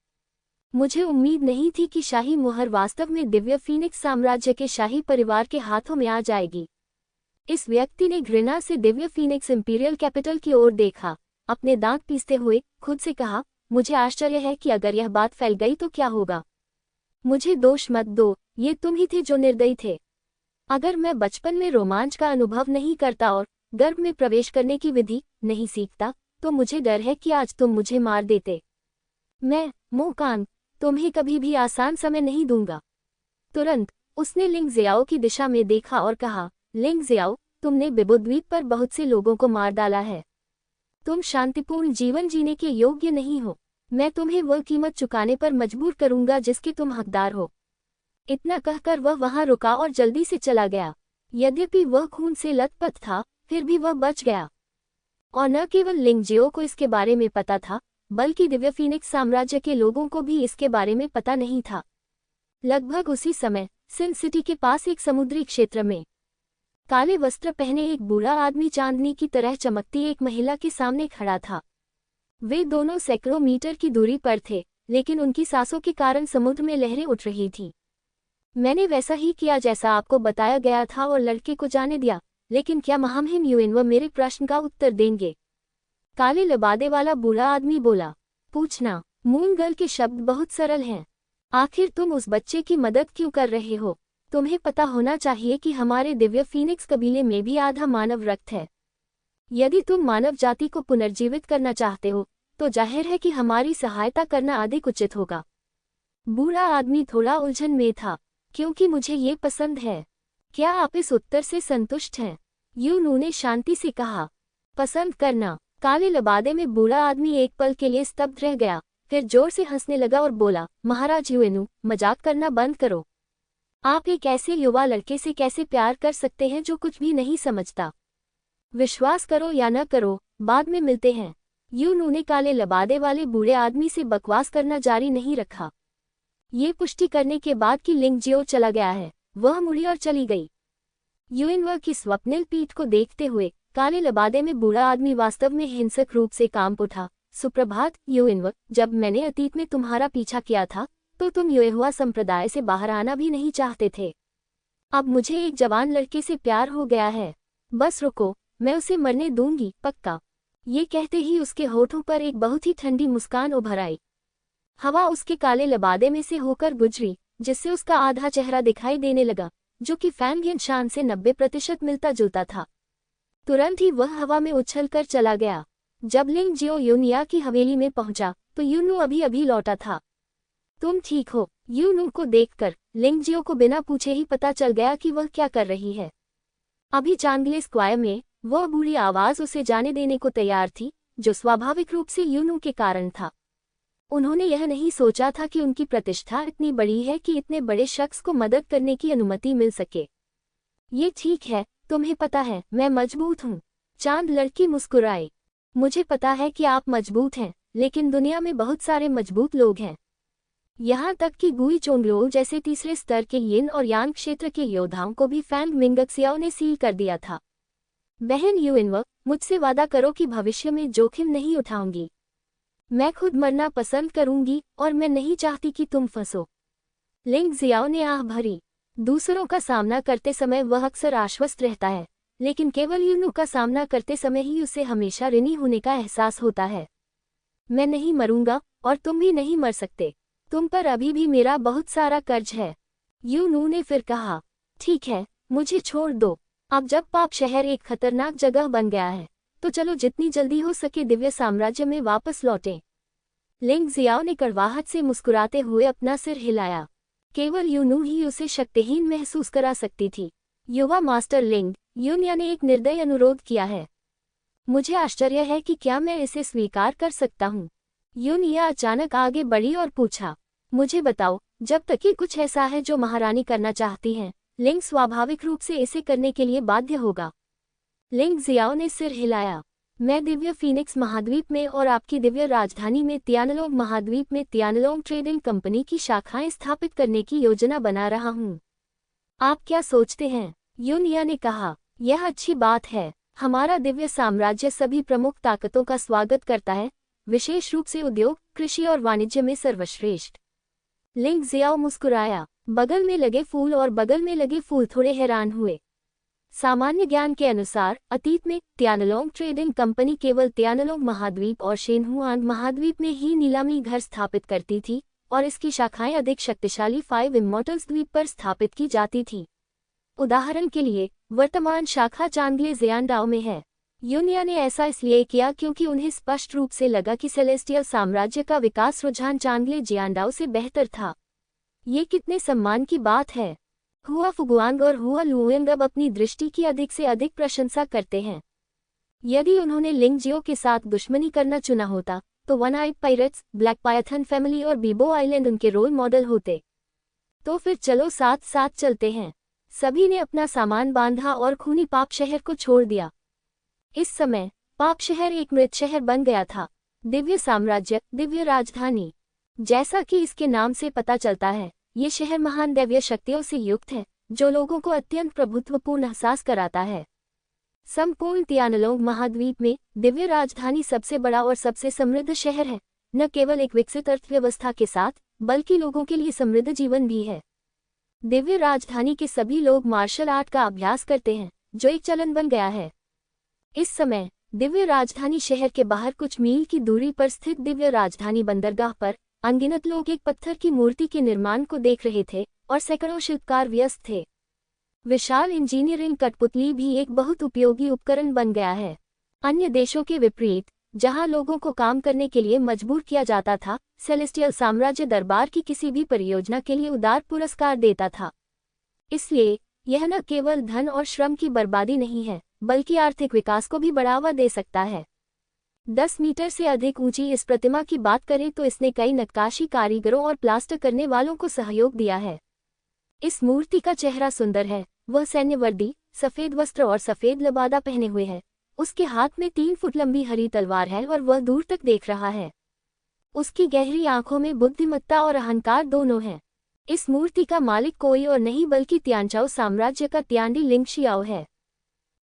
मुझे उम्मीद नहीं थी कि शाही मुहर वास्तव में दिव्य फीनिक्स साम्राज्य के शाही परिवार के हाथों में आ जाएगी। इस व्यक्ति ने घृणा से दिव्य फीनिक्स इंपीरियल कैपिटल की ओर देखा, अपने दांत पीसते हुए खुद से कहा, मुझे आश्चर्य है कि अगर यह बात फैल गई तो क्या होगा। मुझे दोष मत दो, ये तुम ही थे जो निर्दयी थे। अगर मैं बचपन में रोमांच का अनुभव नहीं करता और गर्भ में प्रवेश करने की विधि नहीं सीखता, तो मुझे डर है कि आज तुम मुझे मार देते। मैं मोकान तुम्हें कभी भी आसान समय नहीं दूंगा। तुरंत उसने लिंग जियाओ की दिशा में देखा और कहा, लिंग जियाओ, तुमने बिबो द्वीप पर बहुत से लोगों को मार डाला है। तुम शांतिपूर्ण जीवन जीने के योग्य नहीं हो। मैं तुम्हें वह कीमत चुकाने पर मजबूर करूंगा जिसके तुम हकदार हो। इतना कहकर वह वहां रुका और जल्दी से चला गया। यद्यपि वह खून से लथपथ था, फिर भी वह बच गया। और न केवल लिंग जियो को इसके बारे में पता था, बल्कि दिव्य फीनिक्स साम्राज्य के लोगों को भी इसके बारे में पता नहीं था। लगभग उसी समय सिन सिटी के पास एक समुद्री क्षेत्र में काले वस्त्र पहने एक बूढ़ा आदमी चांदनी की तरह चमकती एक महिला के सामने खड़ा था। वे दोनों सैकड़ों मीटर की दूरी पर थे, लेकिन उनकी सांसों के कारण समुद्र में लहरें उठ रही थीं। मैंने वैसा ही किया जैसा आपको बताया गया था और लड़के को जाने दिया, लेकिन क्या महामहिम युएनवा मेरे प्रश्न का उत्तर देंगे? काले लबादे वाला बूढ़ा आदमी बोला। पूछना। मूंगल के शब्द बहुत सरल हैं। आखिर तुम उस बच्चे की मदद क्यों कर रहे हो? तुम्हें पता होना चाहिए कि हमारे दिव्य फीनिक्स कबीले में भी आधा मानव रक्त है। यदि तुम मानव जाति को पुनर्जीवित करना चाहते हो, तो जाहिर है कि हमारी सहायता करना अधिक उचित होगा। बूढ़ा आदमी थोड़ा उलझन में था। क्योंकि मुझे ये पसंद है। क्या आप इस उत्तर से संतुष्ट हैं? यूनू ने शांति से कहा। पसंद करना। काले लबादे में बूढ़ा आदमी एक पल के लिए स्तब्ध रह गया, फिर जोर से हंसने लगा और बोला, महाराज यूएनू, मजाक करना बंद करो। आप एक ऐसे युवा लड़के से कैसे प्यार कर सकते हैं जो कुछ भी नहीं समझता? विश्वास करो या न करो, बाद में मिलते हैं। यूनू ने काले लबादे वाले बूढ़े आदमी से बकवास करना जारी नहीं रखा। ये पुष्टि करने के बाद कि लिंग जियो चला गया है, वह मुड़ी और चली गई। युएनवा की स्वप्निल पीठ को देखते हुए काले लबादे में बूढ़ा आदमी वास्तव में हिंसक रूप से कांप उठा। सुप्रभात युएनवा, जब मैंने अतीत में तुम्हारा पीछा किया था, तो तुम युएहुआ संप्रदाय से बाहर आना भी नहीं चाहते थे। अब मुझे एक जवान लड़के से प्यार हो गया है। बस रुको, मैं उसे मरने दूंगी, पक्का। ये कहते ही उसके होठों पर एक बहुत ही ठंडी मुस्कान उभर आई। हवा उसके काले लबादे में से होकर गुजरी, जिससे उसका आधा चेहरा दिखाई देने लगा, जो कि फैंगियन शान से 90% मिलता जुलता था। तुरंत ही वह हवा में उछलकर चला गया। जब लिंग जियो यूनिया की हवेली में पहुंचा, तो यूनू अभी अभी लौटा था। तुम ठीक हो? यूनू को देखकर लिंग जियो को बिना पूछे ही पता चल गया कि वह क्या कर रही है। अभी चांगले स्क्वायर में वह बूढ़ी आवाज उसे जाने देने को तैयार थी, जो स्वाभाविक रूप से यूनू के कारण था। उन्होंने यह नहीं सोचा था कि उनकी प्रतिष्ठा इतनी बड़ी है कि इतने बड़े शख्स को मदद करने की अनुमति मिल सके। ये ठीक है, तुम्हें पता है मैं मजबूत हूँ। चांद लड़की मुस्कुराई। मुझे पता है कि आप मजबूत हैं, लेकिन दुनिया में बहुत सारे मजबूत लोग हैं। यहाँ तक कि गुई चोंगलोल जैसे तीसरे स्तर के यिन और यांग क्षेत्र के योद्धाओं को भी फैंग मिंगक्सियाओ ने सील कर दिया था। बहन युएनवा, मुझसे वादा करो कि भविष्य में जोखिम नहीं उठाऊंगी। मैं खुद मरना पसंद करूंगी और मैं नहीं चाहती कि तुम फंसो। लिंग जियाओ ने आह भरी। दूसरों का सामना करते समय वह अक्सर आश्वस्त रहता है, लेकिन केवल यूनू का सामना करते समय ही उसे हमेशा ऋणी होने का एहसास होता है। मैं नहीं मरूंगा और तुम भी नहीं मर सकते। तुम पर अभी भी मेरा बहुत सारा कर्ज है। यूनू ने फिर कहा, ठीक है, मुझे छोड़ दो। अब जब पाप शहर एक खतरनाक जगह बन गया है, तो चलो जितनी जल्दी हो सके दिव्य साम्राज्य में वापस लौटें। लिंग जियाओ ने कड़वाहट से मुस्कुराते हुए अपना सिर हिलाया। केवल यूनू ही उसे शक्तिहीन महसूस करा सकती थी। युवा मास्टर लिंग, यूनिया ने एक निर्दय अनुरोध किया है। मुझे आश्चर्य है कि क्या मैं इसे स्वीकार कर सकता हूँ। यूनिया अचानक आगे बढ़ी और पूछा, मुझे बताओ, जब तक कि कुछ ऐसा है जो महारानी करना चाहती हैं, लिंग स्वाभाविक रूप से इसे करने के लिए बाध्य होगा। लिंग जियाओ ने सिर हिलाया। मैं दिव्य फीनिक्स महाद्वीप में और आपकी दिव्य राजधानी में तियानलोंग महाद्वीप में तियानलोंग ट्रेडिंग कंपनी की शाखाएं स्थापित करने की योजना बना रहा हूँ। आप क्या सोचते हैं? यूनिया ने कहा, यह अच्छी बात है। हमारा दिव्य साम्राज्य सभी प्रमुख ताकतों का स्वागत करता है, विशेष रूप से उद्योग, कृषि और वाणिज्य में सर्वश्रेष्ठ। लिंग जियाओ मुस्कुराया। बगल में लगे फूल थोड़े हैरान हुए। सामान्य ज्ञान के अनुसार अतीत में तियानलोंग ट्रेडिंग कंपनी केवल तियानलोंग महाद्वीप और शेनहुआन महाद्वीप में ही नीलामी घर स्थापित करती थी, और इसकी शाखाएं अधिक शक्तिशाली 5 इमॉर्टल्स द्वीप पर स्थापित की जाती थी। उदाहरण के लिए, वर्तमान शाखा चांगले जियांडाओ में है। यूनिया ने ऐसा इसलिए किया क्योंकि उन्हें स्पष्ट रूप से लगा कि सेलेस्टियल साम्राज्य का विकास रुझान चांगले जियांडाओ से बेहतर था। ये कितने सम्मान की बात है। हुआ फुगुआंग और हुआ लुओंग अब अपनी दृष्टि की अधिक से अधिक प्रशंसा करते हैं। यदि उन्होंने लिंगजियो के साथ दुश्मनी करना चुना होता तो one eyed pirates, black python family और बीबो आइलैंड उनके रोल मॉडल होते। तो फिर चलो साथ साथ चलते हैं। सभी ने अपना सामान बांधा और खूनी पाप शहर को छोड़ दिया। इस समय पाप शहर एक मृत शहर बन गया था। दिव्य साम्राज्य, दिव्य राजधानी। जैसा कि इसके नाम से पता चलता है, ये शहर महान दैवीय शक्तियों से युक्त है, जो लोगों को अत्यंत प्रभुत्वपूर्ण एहसास कराता है। संपूर्ण तियानलोंग महाद्वीप में दिव्य राजधानी सबसे बड़ा और सबसे समृद्ध शहर है, न केवल एक विकसित अर्थव्यवस्था के साथ, बल्कि लोगों के लिए समृद्ध जीवन भी है। दिव्य राजधानी के सभी लोग मार्शल आर्ट का अभ्यास करते हैं, जो एक चलन बन गया है। इस समय दिव्य राजधानी शहर के बाहर कुछ मील की दूरी पर स्थित दिव्य राजधानी बंदरगाह पर अनगिनत लोग एक पत्थर की मूर्ति के निर्माण को देख रहे थे और सैकड़ों शिल्पकार व्यस्त थे। विशाल इंजीनियरिंग कठपुतली भी एक बहुत उपयोगी उपकरण बन गया है। अन्य देशों के विपरीत, जहां लोगों को काम करने के लिए मजबूर किया जाता था, सेलेस्टियल साम्राज्य दरबार की किसी भी परियोजना के लिए उदार पुरस्कार देता था। इसलिए यह न केवल धन और श्रम की बर्बादी नहीं है, बल्कि आर्थिक विकास को भी बढ़ावा दे सकता है। 10 मीटर से अधिक ऊंची इस प्रतिमा की बात करें तो इसने कई नक्काशी कारीगरों और प्लास्टर करने वालों को सहयोग दिया है। इस मूर्ति का चेहरा सुंदर है। वह सैन्य वर्दी, सफेद वस्त्र और सफेद लबादा पहने हुए है। उसके हाथ में 3 फुट लंबी हरी तलवार है और वह दूर तक देख रहा है। उसकी गहरी आंखों में बुद्धिमत्ता और अहंकार दोनों हैं। इस मूर्ति का मालिक कोई और नहीं बल्कि तियानचाओ साम्राज्य का तियानडी लिंगशियाओ है।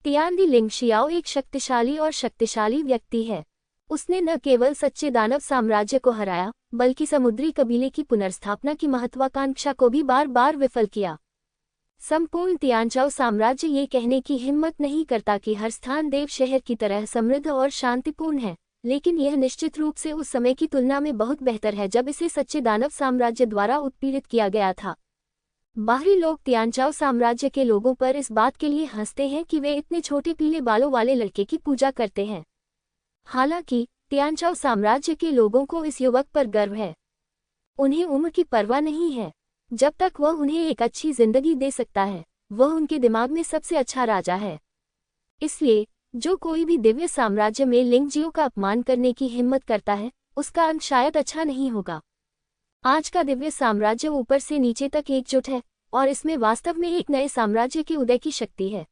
तियानडी लिंगशियाओ एक शक्तिशाली व्यक्ति है। उसने न केवल सच्चे दानव साम्राज्य को हराया, बल्कि समुद्री कबीले की पुनर्स्थापना की महत्वाकांक्षा को भी बार बार विफल किया। संपूर्ण तियानचाओ साम्राज्य ये कहने की हिम्मत नहीं करता कि हर स्थान देव शहर की तरह समृद्ध और शांतिपूर्ण है, लेकिन यह निश्चित रूप से उस समय की तुलना में बहुत बेहतर है जब इसे सच्चे दानव साम्राज्य द्वारा उत्पीड़ित किया गया था। बाहरी लोग तियानचाओ साम्राज्य के लोगों पर इस बात के लिए हंसते हैं कि वे इतने छोटे पीले बालों वाले लड़के की पूजा करते हैं। हालांकि तियानचाओ साम्राज्य के लोगों को इस युवक पर गर्व है। उन्हें उम्र की परवाह नहीं है। जब तक वह उन्हें एक अच्छी जिंदगी दे सकता है, वह उनके दिमाग में सबसे अच्छा राजा है। इसलिए जो कोई भी दिव्य साम्राज्य में लिंगजियो का अपमान करने की हिम्मत करता है, उसका अंत शायद अच्छा नहीं होगा। आज का दिव्य साम्राज्य ऊपर से नीचे तक एकजुट है और इसमें वास्तव में एक नए साम्राज्य के उदय की शक्ति है।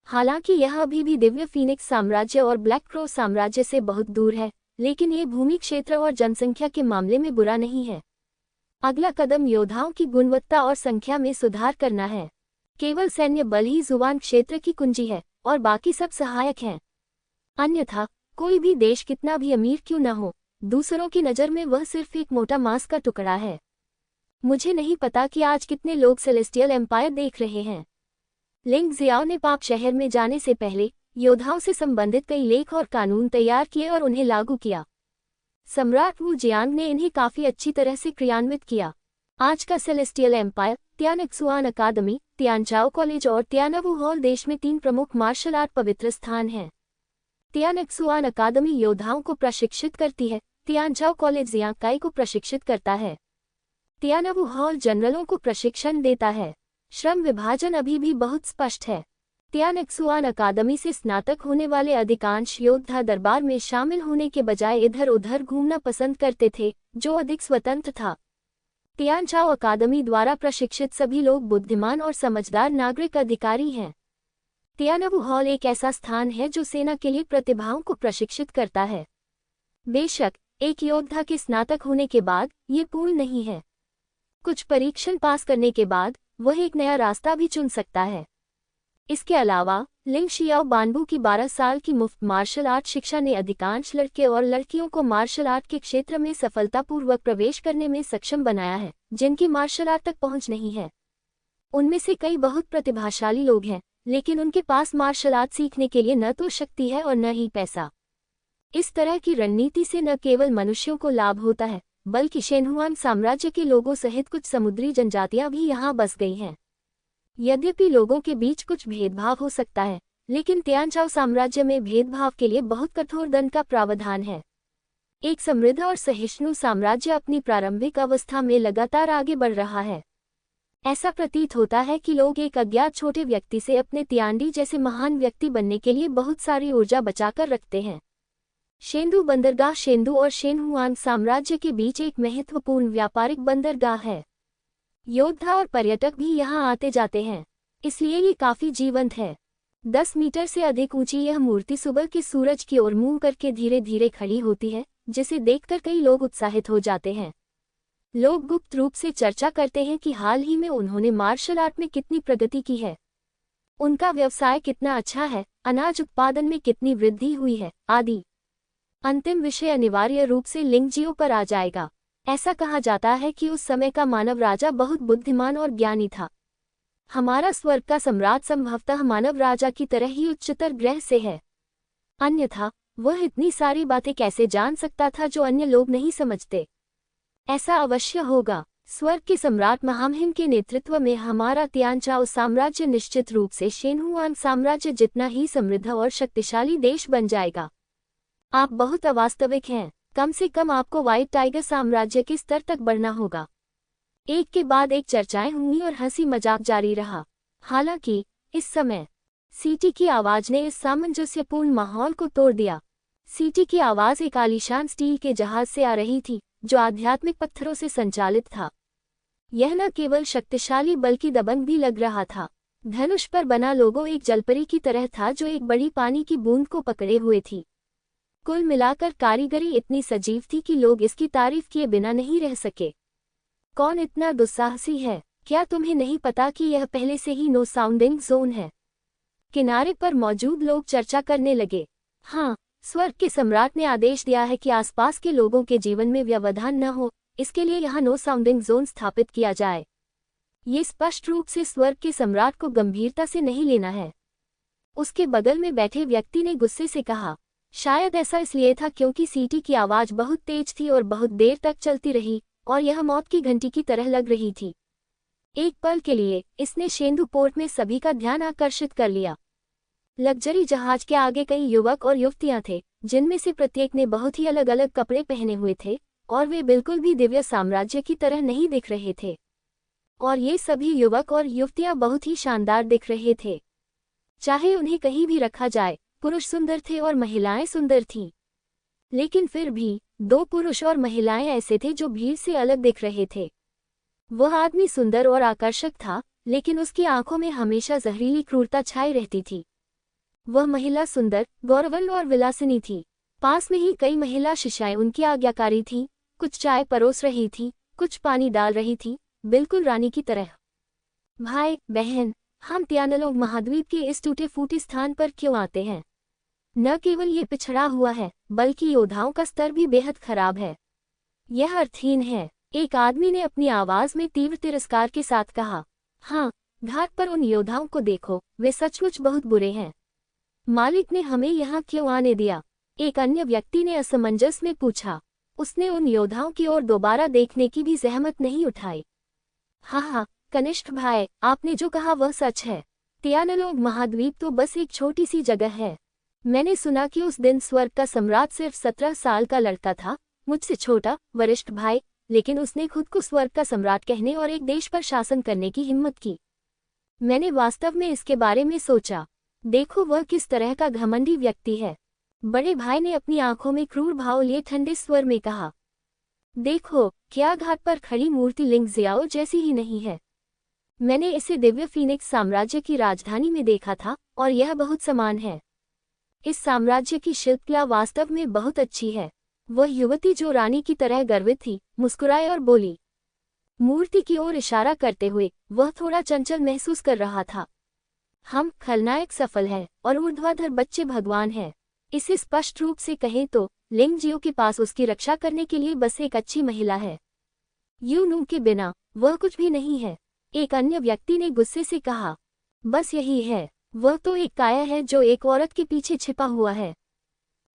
हालांकि यह अभी भी दिव्य फीनिक्स साम्राज्य और ब्लैक क्रो साम्राज्य से बहुत दूर है, लेकिन ये भूमि क्षेत्र और जनसंख्या के मामले में बुरा नहीं है। अगला कदम योद्धाओं की गुणवत्ता और संख्या में सुधार करना है। केवल सैन्य बल ही जुबान क्षेत्र की कुंजी है और बाकी सब सहायक हैं। अन्यथा कोई भी देश कितना भी अमीर क्यों न हो, दूसरों की नज़र में वह सिर्फ एक मोटा मांस का टुकड़ा है। मुझे नहीं पता कि आज कितने लोग सेलेस्टियल एम्पायर देख रहे हैं। लिंगजियाओ ने पाप शहर में जाने से पहले योद्धाओं से संबंधित कई लेख और कानून तैयार किए और उन्हें लागू किया। सम्राट वू जियांग ने इन्हें काफी अच्छी तरह से क्रियान्वित किया। आज का सेलेस्टियल एम्पायर, तियानक्सुआन अकादमी, तियानचाओ कॉलेज और तियानावू हॉल देश में 3 प्रमुख मार्शल आर्ट पवित्र स्थान हैं। तियानक्सुआन अकादमी योद्धाओं को प्रशिक्षित करती है, तियानचाओ कॉलेज जियांगकाई को प्रशिक्षित करता है, तियानावू हॉल जनरलों को प्रशिक्षण देता है। श्रम विभाजन अभी भी बहुत स्पष्ट है। तियानक्सुआन अकादमी से स्नातक होने वाले अधिकांश योद्धा दरबार में शामिल होने के बजाय इधर उधर घूमना पसंद करते थे, जो अधिक स्वतंत्र था। तियानचाओ अकादमी द्वारा प्रशिक्षित सभी लोग बुद्धिमान और समझदार नागरिक अधिकारी हैं। तियानावू हॉल एक ऐसा स्थान है जो सेना के लिए प्रतिभाओं को प्रशिक्षित करता है। बेशक एक योद्धा के स्नातक होने के बाद ये पूर्ण नहीं है। कुछ परीक्षण पास करने के बाद वह एक नया रास्ता भी चुन सकता है। इसके अलावा लिंगशियाओ बानबू की 12 साल की मुफ्त मार्शल आर्ट शिक्षा ने अधिकांश लड़के और लड़कियों को मार्शल आर्ट के क्षेत्र में सफलतापूर्वक प्रवेश करने में सक्षम बनाया है, जिनकी मार्शल आर्ट तक पहुंच नहीं है। उनमें से कई बहुत प्रतिभाशाली लोग हैं, लेकिन उनके पास मार्शल आर्ट सीखने के लिए न तो शक्ति है और न ही पैसा। इस तरह की रणनीति से न केवल मनुष्यों को लाभ होता है, बल्कि शेनहुआन साम्राज्य के लोगों सहित कुछ समुद्री जनजातियां भी यहाँ बस गई हैं। यद्यपि लोगों के बीच कुछ भेदभाव हो सकता है, लेकिन तियानचाओ साम्राज्य में भेदभाव के लिए बहुत कठोर दंड का प्रावधान है। एक समृद्ध और सहिष्णु साम्राज्य अपनी प्रारंभिक अवस्था में लगातार आगे बढ़ रहा है। ऐसा प्रतीत होता है कि लोग एक अज्ञात छोटे व्यक्ति से अपने तियांडी जैसे महान व्यक्ति बनने के लिए बहुत सारी ऊर्जा बचाकर रखते हैं। शेंदू बंदरगाह शेंदू और शेनहुआन साम्राज्य के बीच एक महत्वपूर्ण व्यापारिक बंदरगाह है। योद्धा और पर्यटक भी यहाँ आते जाते हैं, इसलिए ये काफी जीवंत है। 10 मीटर से अधिक ऊंची यह मूर्ति सुबह के सूरज की ओर मुंह करके धीरे धीरे खड़ी होती है, जिसे देखकर कई लोग उत्साहित हो जाते हैं। लोग गुप्त रूप से चर्चा करते हैं कि हाल ही में उन्होंने मार्शल आर्ट में कितनी प्रगति की है, उनका व्यवसाय कितना अच्छा है, अनाज उत्पादन में कितनी वृद्धि हुई है, आदि। अंतिम विषय अनिवार्य रूप से लिंगजियो पर आ जाएगा। ऐसा कहा जाता है कि उस समय का मानव राजा बहुत बुद्धिमान और ज्ञानी था। हमारा स्वर्ग का सम्राट संभवतः मानव राजा की तरह ही उच्चतर ग्रह से है, अन्यथा वह इतनी सारी बातें कैसे जान सकता था जो अन्य लोग नहीं समझते। ऐसा अवश्य होगा। स्वर्ग के सम्राट महामहिम के नेतृत्व में हमारा तियानचाओ साम्राज्य निश्चित रूप से शेनहुआन साम्राज्य जितना ही समृद्ध और शक्तिशाली देश बन जाएगा। आप बहुत अवास्तविक हैं। कम से कम आपको व्हाइट टाइगर साम्राज्य के स्तर तक बढ़ना होगा। एक के बाद एक चर्चाएं हुई और हंसी मजाक जारी रहा। हालांकि इस समय सीटी की आवाज ने इस सामंजस्यपूर्ण माहौल को तोड़ दिया। सीटी की आवाज एक आलीशान स्टील के जहाज से आ रही थी, जो आध्यात्मिक पत्थरों से संचालित था। यह न केवल शक्तिशाली बल्कि दबंग भी लग रहा था। धनुष पर बना लोगो एक जलपरी की तरह था जो एक बड़ी पानी की बूंद को पकड़े हुए थी। कुल मिलाकर कारीगरी इतनी सजीव थी कि लोग इसकी तारीफ किए बिना नहीं रह सके। कौन इतना दुस्साहसी है? क्या तुम्हें नहीं पता कि यह पहले से ही नो साउंडिंग जोन है? किनारे पर मौजूद लोग चर्चा करने लगे। हाँ, स्वर्ग के सम्राट ने आदेश दिया है कि आसपास के लोगों के जीवन में व्यवधान न हो, इसके लिए यहाँ नो साउंडिंग जोन स्थापित किया जाए। ये स्पष्ट रूप से स्वर्ग के सम्राट को गंभीरता से नहीं लेना है। उसके बगल में बैठे व्यक्ति ने गुस्से से कहा। शायद ऐसा इसलिए था क्योंकि सीटी की आवाज बहुत तेज थी और बहुत देर तक चलती रही और यह मौत की घंटी की तरह लग रही थी। एक पल के लिए इसने शेंदू पोर्ट में सभी का ध्यान आकर्षित कर लिया। लग्जरी जहाज के आगे कई युवक और युवतियां थे, जिनमें से प्रत्येक ने बहुत ही अलग अलग कपड़े पहने हुए थे और वे बिल्कुल भी दिव्य साम्राज्य की तरह नहीं दिख रहे थे। और ये सभी युवक और युवतियां बहुत ही शानदार दिख रहे थे। चाहे उन्हें कहीं भी रखा जाए, पुरुष सुंदर थे और महिलाएं सुंदर थीं। लेकिन फिर भी 2 पुरुष और महिलाएं ऐसे थे जो भीड़ से अलग दिख रहे थे। वह आदमी सुंदर और आकर्षक था, लेकिन उसकी आंखों में हमेशा जहरीली क्रूरता छाई रहती थी। वह महिला सुंदर, गौरवल और विलासिनी थी। पास में ही कई महिला शिष्याएं उनकी आज्ञाकारी थीं, कुछ चाय परोस रही थीं, कुछ पानी डाल रही थीं, बिल्कुल रानी की तरह। भाई बहन, हम तियानलोंग महाद्वीप के इस टूटे फूटे स्थान पर क्यों आते हैं? न केवल ये पिछड़ा हुआ है, बल्कि योद्धाओं का स्तर भी बेहद खराब है। यह अर्थहीन है। एक आदमी ने अपनी आवाज में तीव्र तिरस्कार के साथ कहा। हाँ, घाट पर उन योद्धाओं को देखो, वे सचमुच बहुत बुरे हैं। मालिक ने हमें यहाँ क्यों आने दिया? एक अन्य व्यक्ति ने असमंजस में पूछा। उसने उन योद्धाओं की ओर दोबारा देखने की भी जहमत नहीं उठाई। हाँ, कनिष्ठ भाई, आपने जो कहा वह सच है। तियानलोंग महाद्वीप तो बस एक छोटी सी जगह है। मैंने सुना कि उस दिन स्वर्ग का सम्राट सिर्फ 17 साल का लड़का था, मुझसे छोटा, वरिष्ठ भाई, लेकिन उसने खुद को स्वर्ग का सम्राट कहने और एक देश पर शासन करने की हिम्मत की। मैंने वास्तव में इसके बारे में सोचा। देखो वह किस तरह का घमंडी व्यक्ति है। बड़े भाई ने अपनी आंखों में क्रूर भाव लिए ठंडे स्वर में कहा। देखो, क्या घाट पर खड़ी मूर्ति लिंगजियाओ जैसी ही नहीं है? मैंने इसे दिव्य फीनिक्स साम्राज्य की राजधानी में देखा था और यह बहुत समान है। इस साम्राज्य की शिल्पकला वास्तव में बहुत अच्छी है। वह युवती जो रानी की तरह गर्वित थी, मुस्कुराए और बोली। मूर्ति की ओर इशारा करते हुए वह थोड़ा चंचल महसूस कर रहा था। हम खलनायक सफल हैं और ऊर्ध्वाधर बच्चे भगवान हैं। इसे स्पष्ट रूप से कहें तो लिंगजियो के पास उसकी रक्षा करने के लिए बस एक अच्छी महिला है। यूनू के बिना वह कुछ भी नहीं है। एक अन्य व्यक्ति ने गुस्से से कहा। बस यही है, वह तो एक काया है जो एक औरत के पीछे छिपा हुआ है।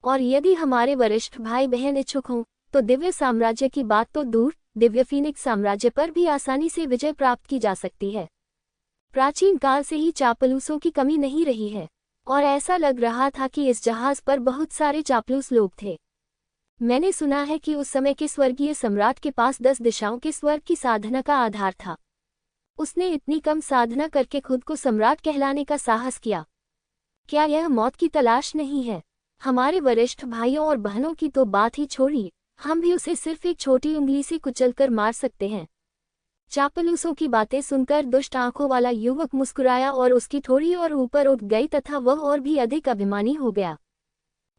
और यदि हमारे वरिष्ठ भाई बहन इच्छुक हों तो दिव्य साम्राज्य की बात तो दूर, दिव्य फीनिक्स साम्राज्य पर भी आसानी से विजय प्राप्त की जा सकती है। प्राचीन काल से ही चापलूसों की कमी नहीं रही है और ऐसा लग रहा था कि इस जहाज पर बहुत सारे चापलूस लोग थे। मैंने सुना है कि उस समय के स्वर्गीय सम्राट के पास 10 दिशाओं के स्वर्ग की साधना का आधार था। उसने इतनी कम साधना करके खुद को सम्राट कहलाने का साहस किया। क्या यह मौत की तलाश नहीं है? हमारे वरिष्ठ भाइयों और बहनों की तो बात ही छोड़िए, हम भी उसे सिर्फ एक छोटी उंगली से कुचलकर मार सकते हैं। चापलूसों की बातें सुनकर दुष्ट आंखों वाला युवक मुस्कुराया और उसकी ठोड़ी और ऊपर उठ गई तथा वह और भी अधिक अभिमानी हो गया।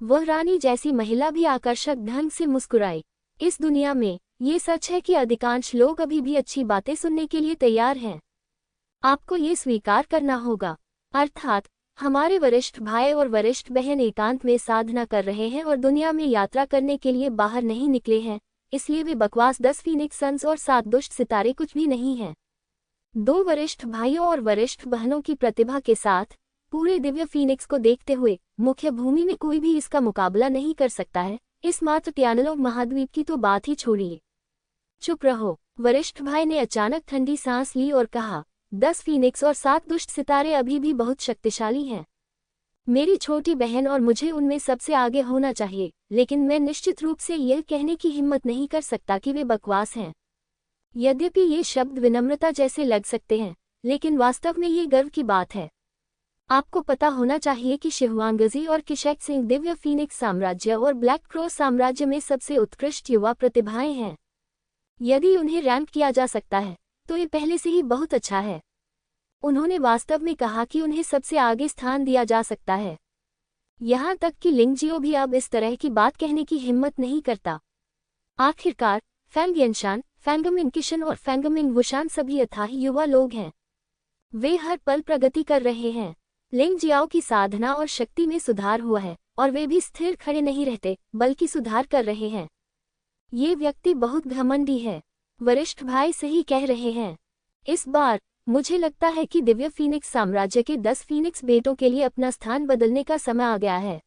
वह रानी जैसी महिला भी आकर्षक ढंग से मुस्कुराई। इस दुनिया में ये सच है कि अधिकांश लोग अभी भी अच्छी बातें सुनने के लिए तैयार हैं। आपको ये स्वीकार करना होगा। अर्थात हमारे वरिष्ठ भाई और वरिष्ठ बहन एकांत में साधना कर रहे हैं और दुनिया में यात्रा करने के लिए बाहर नहीं निकले हैं, इसलिए वे बकवास 10 फीनिक्स सन्स और 7 दुष्ट सितारे कुछ भी नहीं हैं। 2 वरिष्ठ भाइयों और वरिष्ठ बहनों की प्रतिभा के साथ पूरे दिव्य फीनिक्स को देखते हुए मुख्य भूमि में कोई भी इसका मुकाबला नहीं कर सकता है। इस मात्र ट्यानलोग महाद्वीप की तो बात ही छोड़िए। चुप रहो, वरिष्ठ भाई ने अचानक ठंडी सांस ली और कहा, 10 फीनिक्स और 7 दुष्ट सितारे अभी भी बहुत शक्तिशाली हैं। मेरी छोटी बहन और मुझे उनमें सबसे आगे होना चाहिए, लेकिन मैं निश्चित रूप से यह कहने की हिम्मत नहीं कर सकता कि वे बकवास हैं। यद्यपि ये शब्द विनम्रता जैसे लग सकते हैं, लेकिन वास्तव में ये गर्व की बात है। आपको पता होना चाहिए कि शिहुआंगजी और किशेक सिंह दिव्य फीनिक्स साम्राज्य और ब्लैक क्रॉस साम्राज्य में सबसे उत्कृष्ट युवा प्रतिभाएं हैं। यदि उन्हें रैंक किया जा सकता है तो ये पहले से ही बहुत अच्छा है। उन्होंने वास्तव में कहा कि उन्हें सबसे आगे स्थान दिया जा सकता है। यहाँ तक कि लिंगजियो भी अब इस तरह की बात कहने की हिम्मत नहीं करता। आखिरकार फैंग यनशान, फैंगमिंग किशन और फैंगमिंग वुशान सभी अथाह युवा लोग हैं। वे हर पल प्रगति कर रहे हैं। लिंगजियाओ की साधना और शक्ति में सुधार हुआ है और वे भी स्थिर खड़े नहीं रहते बल्कि सुधार कर रहे हैं। ये व्यक्ति बहुत घमंडी है। वरिष्ठ भाई सही कह रहे हैं। इस बार मुझे लगता है कि दिव्य फीनिक्स साम्राज्य के 10 फीनिक्स बेटों के लिए अपना स्थान बदलने का समय आ गया है।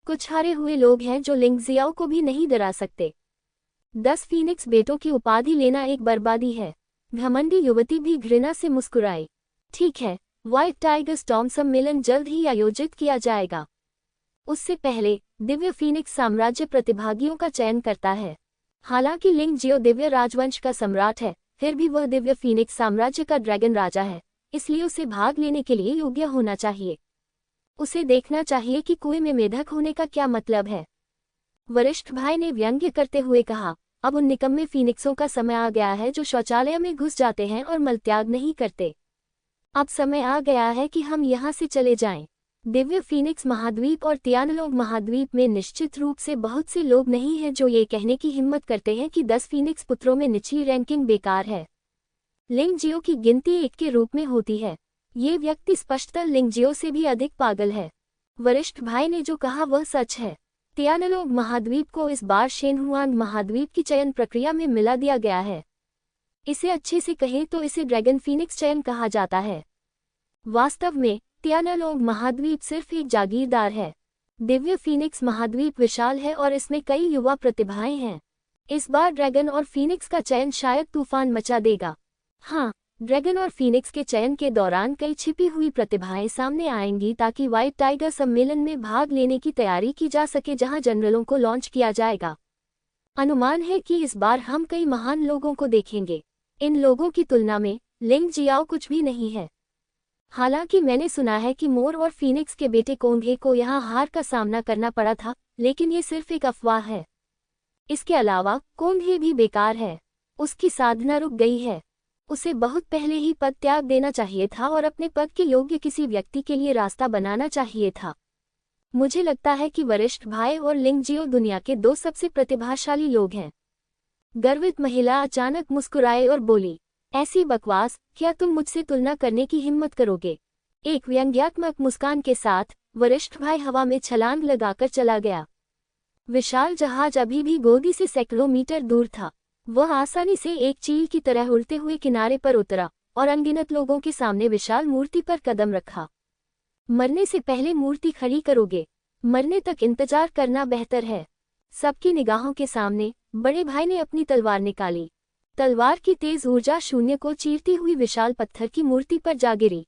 कुछ हारे हुए लोग हैं जो लिंगजियाओ को भी नहीं डरा सकते। 10 फीनिक्स बेटों की उपाधि लेना एक बर्बादी है। घमंडी युवती भी घृणा से मुस्कुराई। ठीक है, व्हाइट टाइगर स्टॉर्म सम्मेलन जल्द ही आयोजित किया जाएगा। उससे पहले दिव्य फीनिक्स साम्राज्य प्रतिभागियों का चयन करता है। हालांकि लिंगजियो दिव्य राजवंश का सम्राट है, फिर भी वह दिव्य फीनिक्स साम्राज्य का ड्रैगन राजा है, इसलिए उसे भाग लेने के लिए योग्य होना चाहिए। उसे देखना चाहिए कि कुएं में मेढक होने का क्या मतलब है। वरिष्ठ भाई ने व्यंग्य करते हुए कहा, अब उन निकम्मे फीनिक्सों का समय आ गया है जो शौचालय में घुस जाते हैं और मलत्याग नहीं करते। अब समय आ गया है कि हम यहाँ से चले जाएं। दिव्य फीनिक्स महाद्वीप और तियानलोग महाद्वीप में निश्चित रूप से बहुत से लोग नहीं हैं जो ये कहने की हिम्मत करते हैं कि 10 फीनिक्स पुत्रों में निचली रैंकिंग बेकार है। लिंगजियो की गिनती 1 के रूप में होती है। ये व्यक्ति स्पष्टतः लिंगजियो से भी अधिक पागल है। वरिष्ठ भाई ने जो कहा वह सच है। तियानलोग महाद्वीप को इस बार शेनहुआंग महाद्वीप की चयन प्रक्रिया में मिला दिया गया है। इसे अच्छे से कहें तो इसे ड्रैगन फीनिक्स चयन कहा जाता है। वास्तव में तियानलोग महाद्वीप सिर्फ एक जागीरदार है। दिव्य फीनिक्स महाद्वीप विशाल है और इसमें कई युवा प्रतिभाएं हैं। इस बार ड्रैगन और फीनिक्स का चयन शायद तूफान मचा देगा। हाँ, ड्रैगन और फीनिक्स के चयन के दौरान कई छिपी हुई प्रतिभाएं सामने आएंगी ताकि व्हाइट टाइगर सम्मेलन में भाग लेने की तैयारी की जा सके जहां जनरलों को लॉन्च किया जाएगा। अनुमान है कि इस बार हम कई महान लोगों को देखेंगे। इन लोगों की तुलना में लिंगजियाओ कुछ भी नहीं है। हालांकि मैंने सुना है कि मोर और फीनिक्स के बेटे कोंघे को यहाँ हार का सामना करना पड़ा था, लेकिन ये सिर्फ एक अफवाह है। इसके अलावा कोंघे भी बेकार है। उसकी साधना रुक गई है। उसे बहुत पहले ही पद त्याग देना चाहिए था और अपने पद के योग्य किसी व्यक्ति के लिए रास्ता बनाना चाहिए था। मुझे लगता है कि वरिष्ठ भाई और लिंगजियो दुनिया के 2 सबसे प्रतिभाशाली लोग हैं। गर्वित महिला अचानक मुस्कुराए और बोली, ऐसी बकवास, क्या तुम मुझसे तुलना करने की हिम्मत करोगे? एक व्यंग्यात्मक मुस्कान के साथ वरिष्ठ भाई हवा में छलांग लगाकर चला गया। विशाल जहाज अभी भी गोदी से सैकड़ों मीटर दूर था। वह आसानी से एक चील की तरह उड़ते हुए किनारे पर उतरा और अनगिनत लोगों के सामने विशाल मूर्ति पर कदम रखा। मरने से पहले मूर्ति खड़ी करोगे? मरने तक इंतजार करना बेहतर है। सबकी निगाहों के सामने बड़े भाई ने अपनी तलवार निकाली। तलवार की तेज ऊर्जा शून्य को चीरती हुई विशाल पत्थर की मूर्ति पर जा गिरी।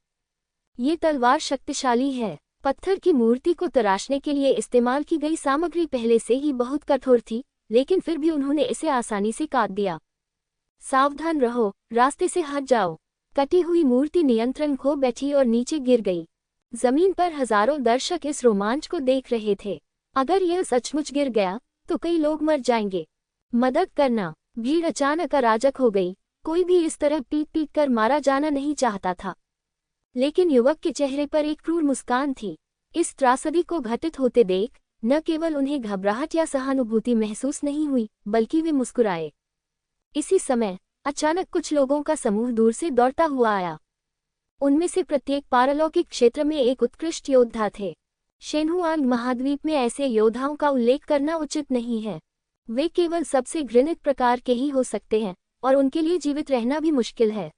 ये तलवार शक्तिशाली है। पत्थर की मूर्ति को तराशने के लिए इस्तेमाल की गई सामग्री पहले से ही बहुत कठोर थी, लेकिन फिर भी उन्होंने इसे आसानी से काट दिया। सावधान रहो, रास्ते से हट जाओ। कटी हुई मूर्ति नियंत्रण खो बैठी और नीचे गिर गई। जमीन पर हजारों दर्शक इस रोमांच को देख रहे थे। अगर यह सचमुच गिर गया तो कई लोग मर जाएंगे। मदद करना। भीड़ अचानक अराजक हो गई। कोई भी इस तरह पीट पीट कर मारा जाना नहीं चाहता था। लेकिन युवक के चेहरे पर एक क्रूर मुस्कान थी। इस त्रासदी को घटित होते देख न केवल उन्हें घबराहट या सहानुभूति महसूस नहीं हुई, बल्कि वे मुस्कुराए। इसी समय अचानक कुछ लोगों का समूह दूर से दौड़ता हुआ आया। उनमें से प्रत्येक पारलौकिक क्षेत्र में एक उत्कृष्ट योद्धा थे। शेनहुआंग महाद्वीप में ऐसे योद्धाओं का उल्लेख करना उचित नहीं है। वे केवल सबसे घृणित प्रकार के ही हो सकते हैं और उनके लिए जीवित रहना भी मुश्किल है।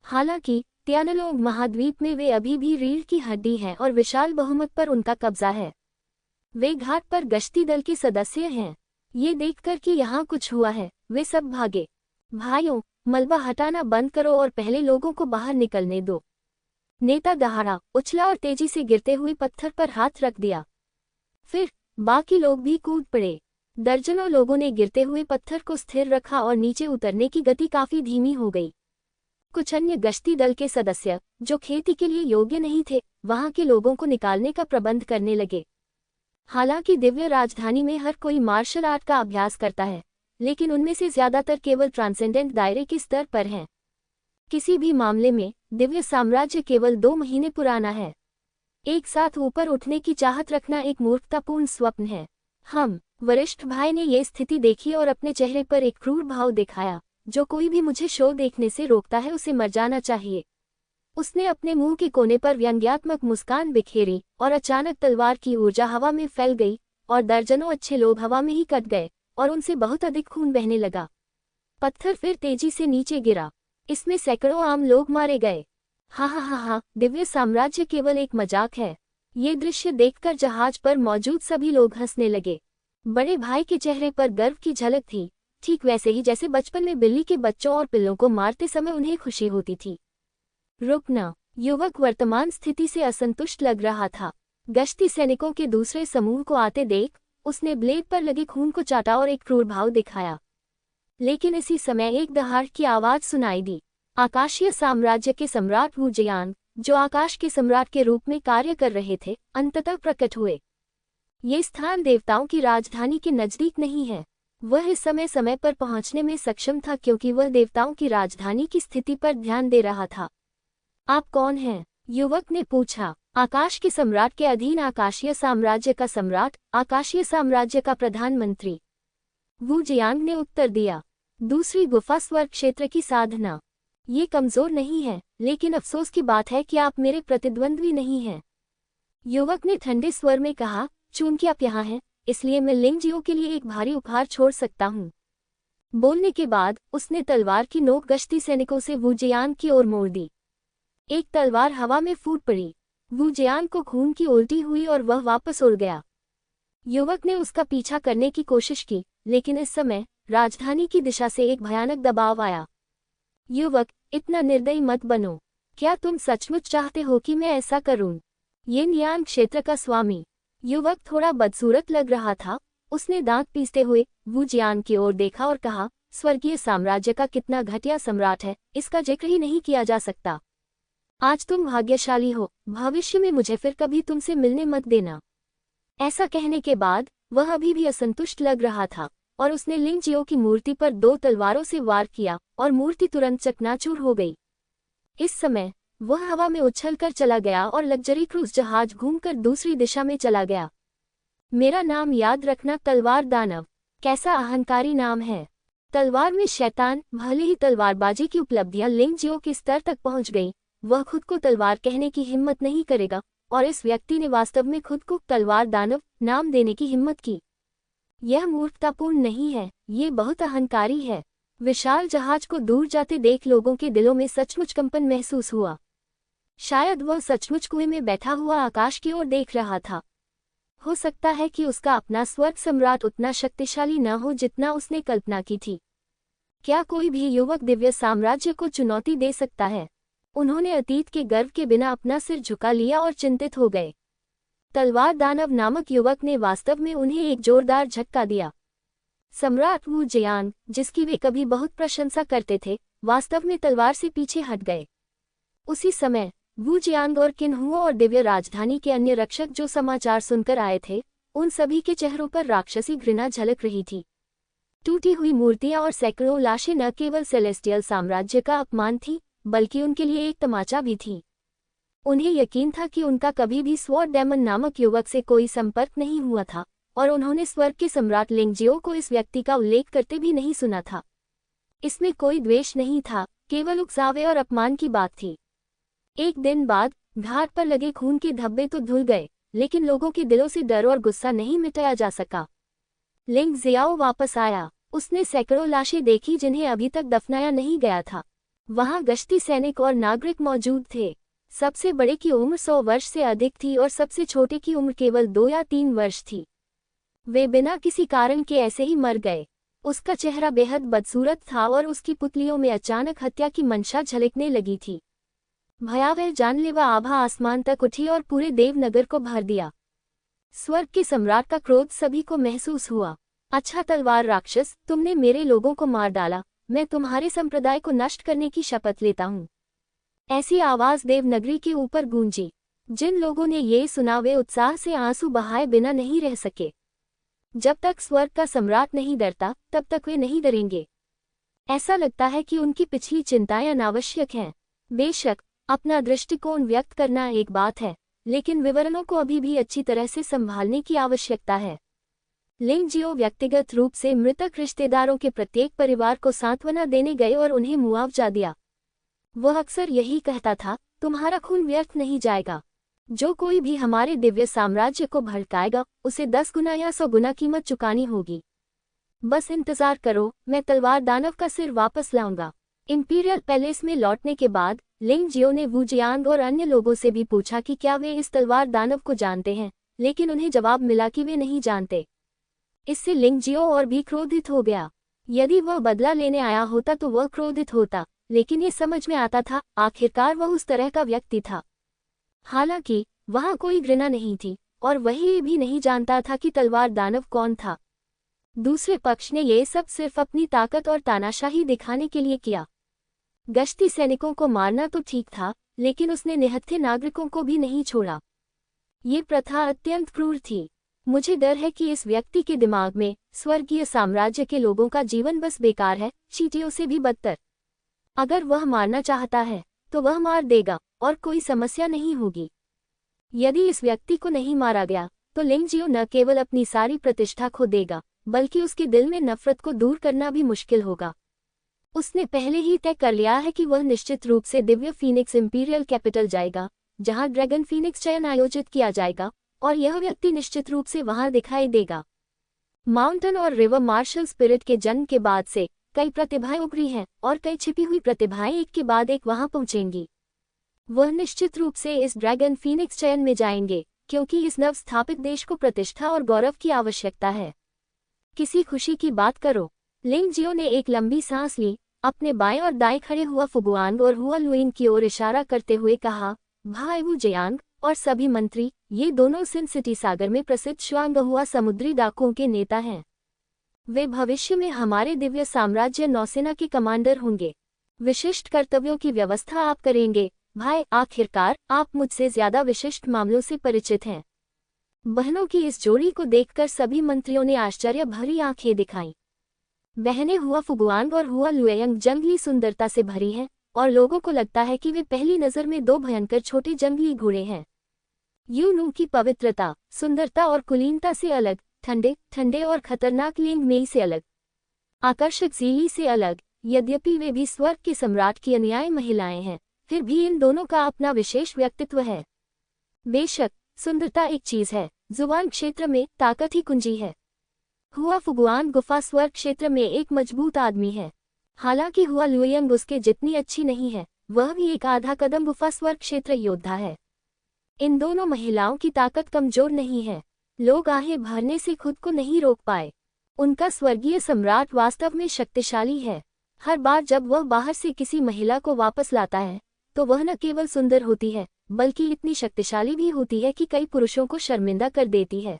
हालांकि त्यानलोंग महाद्वीप में वे अभी भी रीढ़ की हड्डी हैं और विशाल बहुमत पर उनका कब्जा है। वे घाट पर गश्ती दल के सदस्य हैं। ये देखकर कि यहाँ कुछ हुआ है, वे सब भागे। भाइयों, मलबा हटाना बंद करो और पहले लोगों को बाहर निकलने दो। नेता दहाड़ा, उछला और तेजी से गिरते हुए पत्थर पर हाथ रख दिया। फिर बाकी लोग भी कूद पड़े। दर्जनों लोगों ने गिरते हुए पत्थर को स्थिर रखा और नीचे उतरने की गति काफी धीमी हो गई। कुछ अन्य गश्ती दल के सदस्य, जो खेती के लिए योग्य नहीं थे, वहां के लोगों को निकालने का प्रबंध करने लगे। हालांकि दिव्य राजधानी में हर कोई मार्शल आर्ट का अभ्यास करता है, लेकिन उनमें से ज्यादातर केवल ट्रांसेंडेंट दायरे के स्तर पर हैं। किसी भी मामले में दिव्य साम्राज्य केवल 2 महीने पुराना है। एक साथ ऊपर उठने की चाहत रखना एक मूर्खतापूर्ण स्वप्न है। हम वरिष्ठ भाई ने ये स्थिति देखी और अपने चेहरे पर एक क्रूर भाव दिखाया। जो कोई भी मुझे शो देखने से रोकता है उसे मर जाना चाहिए। उसने अपने मुंह के कोने पर व्यंग्यात्मक मुस्कान बिखेरी और अचानक तलवार की ऊर्जा हवा में फैल गई और दर्जनों अच्छे लोग हवा में ही कट गए और उनसे बहुत अधिक खून बहने लगा। पत्थर फिर तेजी से नीचे गिरा। इसमें सैकड़ों आम लोग मारे गए। हा, दिव्य साम्राज्य केवल एक मजाक है। ये दृश्य देखकर जहाज पर मौजूद सभी लोग हंसने लगे। बड़े भाई के चेहरे पर गर्व की झलक थी, ठीक वैसे ही जैसे बचपन में बिल्ली के बच्चों और पिल्लों को मारते समय उन्हें खुशी होती थी। रुकना। युवक वर्तमान स्थिति से असंतुष्ट लग रहा था। गश्ती सैनिकों के दूसरे समूह को आते देख उसने ब्लेड पर लगे खून को चाटा और एक क्रूर भाव दिखाया। लेकिन इसी समय एक दहाड़ की आवाज सुनाई दी। आकाशीय साम्राज्य के सम्राट वू जियांग, जो आकाश के सम्राट के रूप में कार्य कर रहे थे, अंततः प्रकट हुए। ये स्थान देवताओं की राजधानी के नजदीक नहीं है। वह इस समय पर पहुंचने में सक्षम था क्योंकि वह देवताओं की राजधानी की स्थिति पर ध्यान दे रहा था। आप कौन हैं? युवक ने पूछा। आकाश के सम्राट के अधीन आकाशीय साम्राज्य का सम्राट, आकाशीय साम्राज्य का प्रधानमंत्री, वू जियांग ने उत्तर दिया। दूसरी गुफा स्वर्ग क्षेत्र की साधना। ये कमजोर नहीं है, लेकिन अफसोस की बात है कि आप मेरे प्रतिद्वंद्वी नहीं हैं। युवक ने ठंडे स्वर में कहा, चूंकि आप यहाँ हैं, इसलिए मैं लिंगजियो के लिए एक भारी उपहार छोड़ सकता हूँ। बोलने के बाद उसने तलवार की नोक गश्ती सैनिकों से वू जियांग की ओर मोड़ दी। एक तलवार हवा में फूट पड़ी। वू जियांग को खून की उल्टी हुई और वह वापस उड़ गया। युवक ने उसका पीछा करने की कोशिश की, लेकिन इस समय राजधानी की दिशा से एक भयानक दबाव आया। युवक, इतना निर्दयी मत बनो। क्या तुम सचमुच चाहते हो कि मैं ऐसा करूं? यिनयान क्षेत्र का स्वामी। युवक थोड़ा बदसूरत लग रहा था। उसने दांत पीसते हुए वू जियांग की ओर देखा और कहा, स्वर्गीय साम्राज्य का कितना घटिया सम्राट है, इसका जिक्र ही नहीं किया जा सकता। आज तुम भाग्यशाली हो, भविष्य में मुझे फिर कभी तुमसे मिलने मत देना। ऐसा कहने के बाद वह अभी भी असंतुष्ट लग रहा था और उसने लिंगजियो की मूर्ति पर 2 तलवारों से वार किया और मूर्ति तुरंत चकनाचूर हो गई। इस समय वह हवा में उछलकर चला गया और लग्जरी क्रूज जहाज घूमकर दूसरी दिशा में चला गया। मेरा नाम याद रखना, तलवार दानव। कैसा अहंकारी नाम है। तलवार में शैतान। भले ही तलवारबाजी की उपलब्धियां लिंगजियो के स्तर तक पहुंच गई, वह खुद को तलवार कहने की हिम्मत नहीं करेगा, और इस व्यक्ति ने वास्तव में खुद को तलवार दानव नाम देने की हिम्मत की। यह मूर्खतापूर्ण नहीं है, ये बहुत अहंकारी है। विशाल जहाज को दूर जाते देख लोगों के दिलों में सचमुच कंपन महसूस हुआ। शायद वह सचमुच कुएं में बैठा हुआ आकाश की ओर देख रहा था। हो सकता है कि उसका अपना स्वर्ग सम्राट उतना शक्तिशाली न हो जितना उसने कल्पना की थी। क्या कोई भी युवक दिव्य साम्राज्य को चुनौती दे सकता है? उन्होंने अतीत के गर्व के बिना अपना सिर झुका लिया और चिंतित हो गए। तलवार दानव नामक युवक ने वास्तव में उन्हें एक जोरदार झटका दिया। सम्राट वू जियांग, जिसकी वे कभी बहुत प्रशंसा करते थे, वास्तव में तलवार से पीछे हट गए। उसी समय वू जियांग और किन्हुओ और दिव्य राजधानी के अन्य रक्षक जो समाचार सुनकर आए थे, उन सभी के चेहरों पर राक्षसी घृणा झलक रही थी। टूटी हुई मूर्तियां और सैकड़ों लाशें न केवल सेलेस्टियल साम्राज्य का अपमान थी, बल्कि उनके लिए एक तमाचा भी थी। उन्हें यकीन था कि उनका कभी भी स्वॉर्ड डेमन नामक युवक से कोई संपर्क नहीं हुआ था, और उन्होंने स्वर्ग के सम्राट लिंगजियो को इस व्यक्ति का उल्लेख करते भी नहीं सुना था। इसमें कोई द्वेष नहीं था, केवल उकसावे और अपमान की बात थी। एक दिन बाद घाट पर लगे खून के धब्बे तो धुल गए, लेकिन लोगों के दिलों से डर और गुस्सा नहीं मिटाया जा सका। लिंग जियाओ वापस आया। उसने सैकड़ों लाशें देखी जिन्हें अभी तक दफनाया नहीं गया था। वहां गश्ती सैनिक और नागरिक मौजूद थे। सबसे बड़े की उम्र 100 वर्ष से अधिक थी और सबसे छोटे की उम्र केवल 2 या 3 वर्ष थी। वे बिना किसी कारण के ऐसे ही मर गए। उसका चेहरा बेहद बदसूरत था और उसकी पुतलियों में अचानक हत्या की मंशा झलकने लगी थी। भयावह जानलेवा आभा आसमान तक उठी और पूरे देवनगर को भर दिया। स्वर्ग के सम्राट का क्रोध सभी को महसूस हुआ। अच्छा तलवार राक्षस, तुमने मेरे लोगों को मार डाला। मैं तुम्हारे संप्रदाय को नष्ट करने की शपथ लेता हूँ। ऐसी आवाज देवनगरी के ऊपर गूंजी। जिन लोगों ने ये सुना वे उत्साह से आंसू बहाए बिना नहीं रह सके। जब तक स्वर्ग का सम्राट नहीं डरता, तब तक वे नहीं डरेंगे। ऐसा लगता है कि उनकी पिछली चिंताएं अनावश्यक हैं। बेशक अपना दृष्टिकोण व्यक्त करना एक बात है, लेकिन विवरणों को अभी भी अच्छी तरह से संभालने की आवश्यकता है। लिंगजियो व्यक्तिगत रूप से मृतक रिश्तेदारों के प्रत्येक परिवार को सांत्वना देने गए और उन्हें मुआवजा दिया। वह अक्सर यही कहता था, तुम्हारा खून व्यर्थ नहीं जाएगा। जो कोई भी हमारे दिव्य साम्राज्य को भड़काएगा, उसे 10 गुना या 100 गुना कीमत चुकानी होगी। बस इंतजार करो, मैं तलवार दानव का सिर वापस लाऊंगा। इंपीरियल पैलेस में लौटने के बाद लिंगजियो ने वू जियांग और अन्य लोगों से भी पूछा कि क्या वे इस तलवार दानव को जानते हैं, लेकिन उन्हें जवाब मिला कि वे नहीं जानते। इससे लिंगजियो और भी क्रोधित हो गया। यदि वह बदला लेने आया होता तो वह क्रोधित होता, लेकिन ये समझ में आता था आखिरकार वह उस तरह का व्यक्ति था। हालांकि वहां कोई घृणा नहीं थी और वह ये भी नहीं जानता था कि तलवार दानव कौन था। दूसरे पक्ष ने ये सब सिर्फ अपनी ताकत और तानाशाही दिखाने के लिए किया। गश्ती सैनिकों को मारना तो ठीक था, लेकिन उसने निहत्थे नागरिकों को भी नहीं छोड़ा। ये प्रथा अत्यंत क्रूर थी। मुझे डर है कि इस व्यक्ति के दिमाग में स्वर्गीय साम्राज्य के लोगों का जीवन बस बेकार है, चींटियों से भी बदतर। अगर वह मारना चाहता है तो वह मार देगा और कोई समस्या नहीं होगी। यदि इस व्यक्ति को नहीं मारा गया तो लिंगजियो न केवल अपनी सारी प्रतिष्ठा खो देगा, बल्कि उसके दिल में नफरत को दूर करना भी मुश्किल होगा। उसने पहले ही तय कर लिया है कि वह निश्चित रूप से दिव्य फीनिक्स इंपीरियल कैपिटल जाएगा, जहां ड्रैगन फीनिक्स चयन आयोजित किया जाएगा, और यह व्यक्ति निश्चित रूप से वहां दिखाई देगा। माउंटेन और रिवर मार्शल स्पिरिट के जन्म के बाद से कई प्रतिभाएं उभरी हैं और कई छिपी हुई प्रतिभाएं एक के बाद एक वहां पहुंचेंगी। वह निश्चित रूप से इस ड्रैगन फीनिक्स चयन में जाएंगे, क्योंकि इस नव स्थापित देश को प्रतिष्ठा और गौरव की आवश्यकता है। किसी खुशी की बात करो। लिंगजियो ने एक लंबी सांस ली, अपने बाएं और दाएं खड़े हुआ फुगुआंग और हुआ लुइन की ओर इशारा करते हुए कहा, भाई वू जियांग और सभी मंत्री, ये दोनों सिन सिटी सागर में प्रसिद्ध श्वांगहुआ समुद्री डाकुओं के नेता हैं। वे भविष्य में हमारे दिव्य साम्राज्य नौसेना के कमांडर होंगे। विशिष्ट कर्तव्यों की व्यवस्था आप करेंगे। भाई, आखिरकार आप मुझसे ज्यादा विशिष्ट मामलों से परिचित हैं। बहनों की इस जोड़ी को देखकर सभी मंत्रियों ने आश्चर्य भरी आंखें दिखाईं। बहनें हुआ फुगुआंग और हुआ लुएयंग जंगली सुंदरता से भरी हैं और लोगों को लगता है कि वे पहली नजर में 2 भयंकर छोटे जंगली घोड़े हैं। यूनू की पवित्रता, सुंदरता और कुलीनता से अलग, ठंडे ठंडे और खतरनाक लिंग मेई से अलग, आकर्षक जीली से अलग। यद्यपि वे भी स्वर्ग के सम्राट की अनुयायी महिलाएं हैं, फिर भी इन दोनों का अपना विशेष व्यक्तित्व है। बेशक सुंदरता एक चीज है, जुबान क्षेत्र में ताकत ही कुंजी है। हुआ फुगुआन गुफा स्वर्ग क्षेत्र में एक मजबूत आदमी है। हालांकि हुआ लुएयंग उसके जितनी अच्छी नहीं है, वह भी एक आधा कदम गुफा स्वर्ग क्षेत्र योद्धा है। इन दोनों महिलाओं की ताकत कमजोर नहीं है। लोग आहें भरने से खुद को नहीं रोक पाए। उनका स्वर्गीय सम्राट वास्तव में शक्तिशाली है। हर बार जब वह बाहर से किसी महिला को वापस लाता है तो वह न केवल सुंदर होती है, बल्कि इतनी शक्तिशाली भी होती है कि कई पुरुषों को शर्मिंदा कर देती है।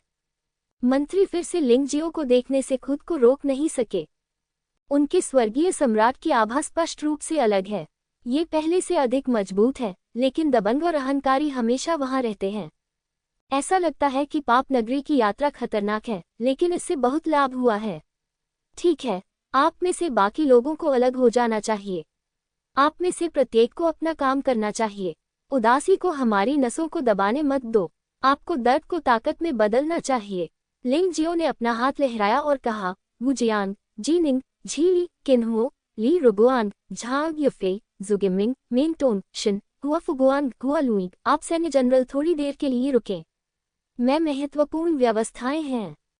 मंत्री फिर से लिंगजियो को देखने से खुद को रोक नहीं सके। उनके स्वर्गीय सम्राट की आभा स्पष्ट रूप से अलग है। ये पहले से अधिक मजबूत है, लेकिन दबंग और अहंकारी हमेशा वहां रहते हैं। ऐसा लगता है कि पाप नगरी की यात्रा खतरनाक है, लेकिन इससे बहुत लाभ हुआ है। ठीक है, आप में से बाकी लोगों को अलग हो जाना चाहिए। आप में से प्रत्येक को अपना काम करना चाहिए। उदासी को हमारी नसों को दबाने मत दो। आपको दर्द को ताकत में बदलना चाहिए। लिंग जियो ने अपना हाथ लहराया और कहा, वु जियांग, जीनिंग, झीली, किन्हो, ली रुगुआन, झांग युफे, जुगिमिंग, मेंगटोन, शिन, हुआफुगुआन, गुआलुइग। आप सैन्य जनरल थोड़ी देर के लिए रुकें। मैं महत्वपूर्ण व्यवस्थाएं हैं।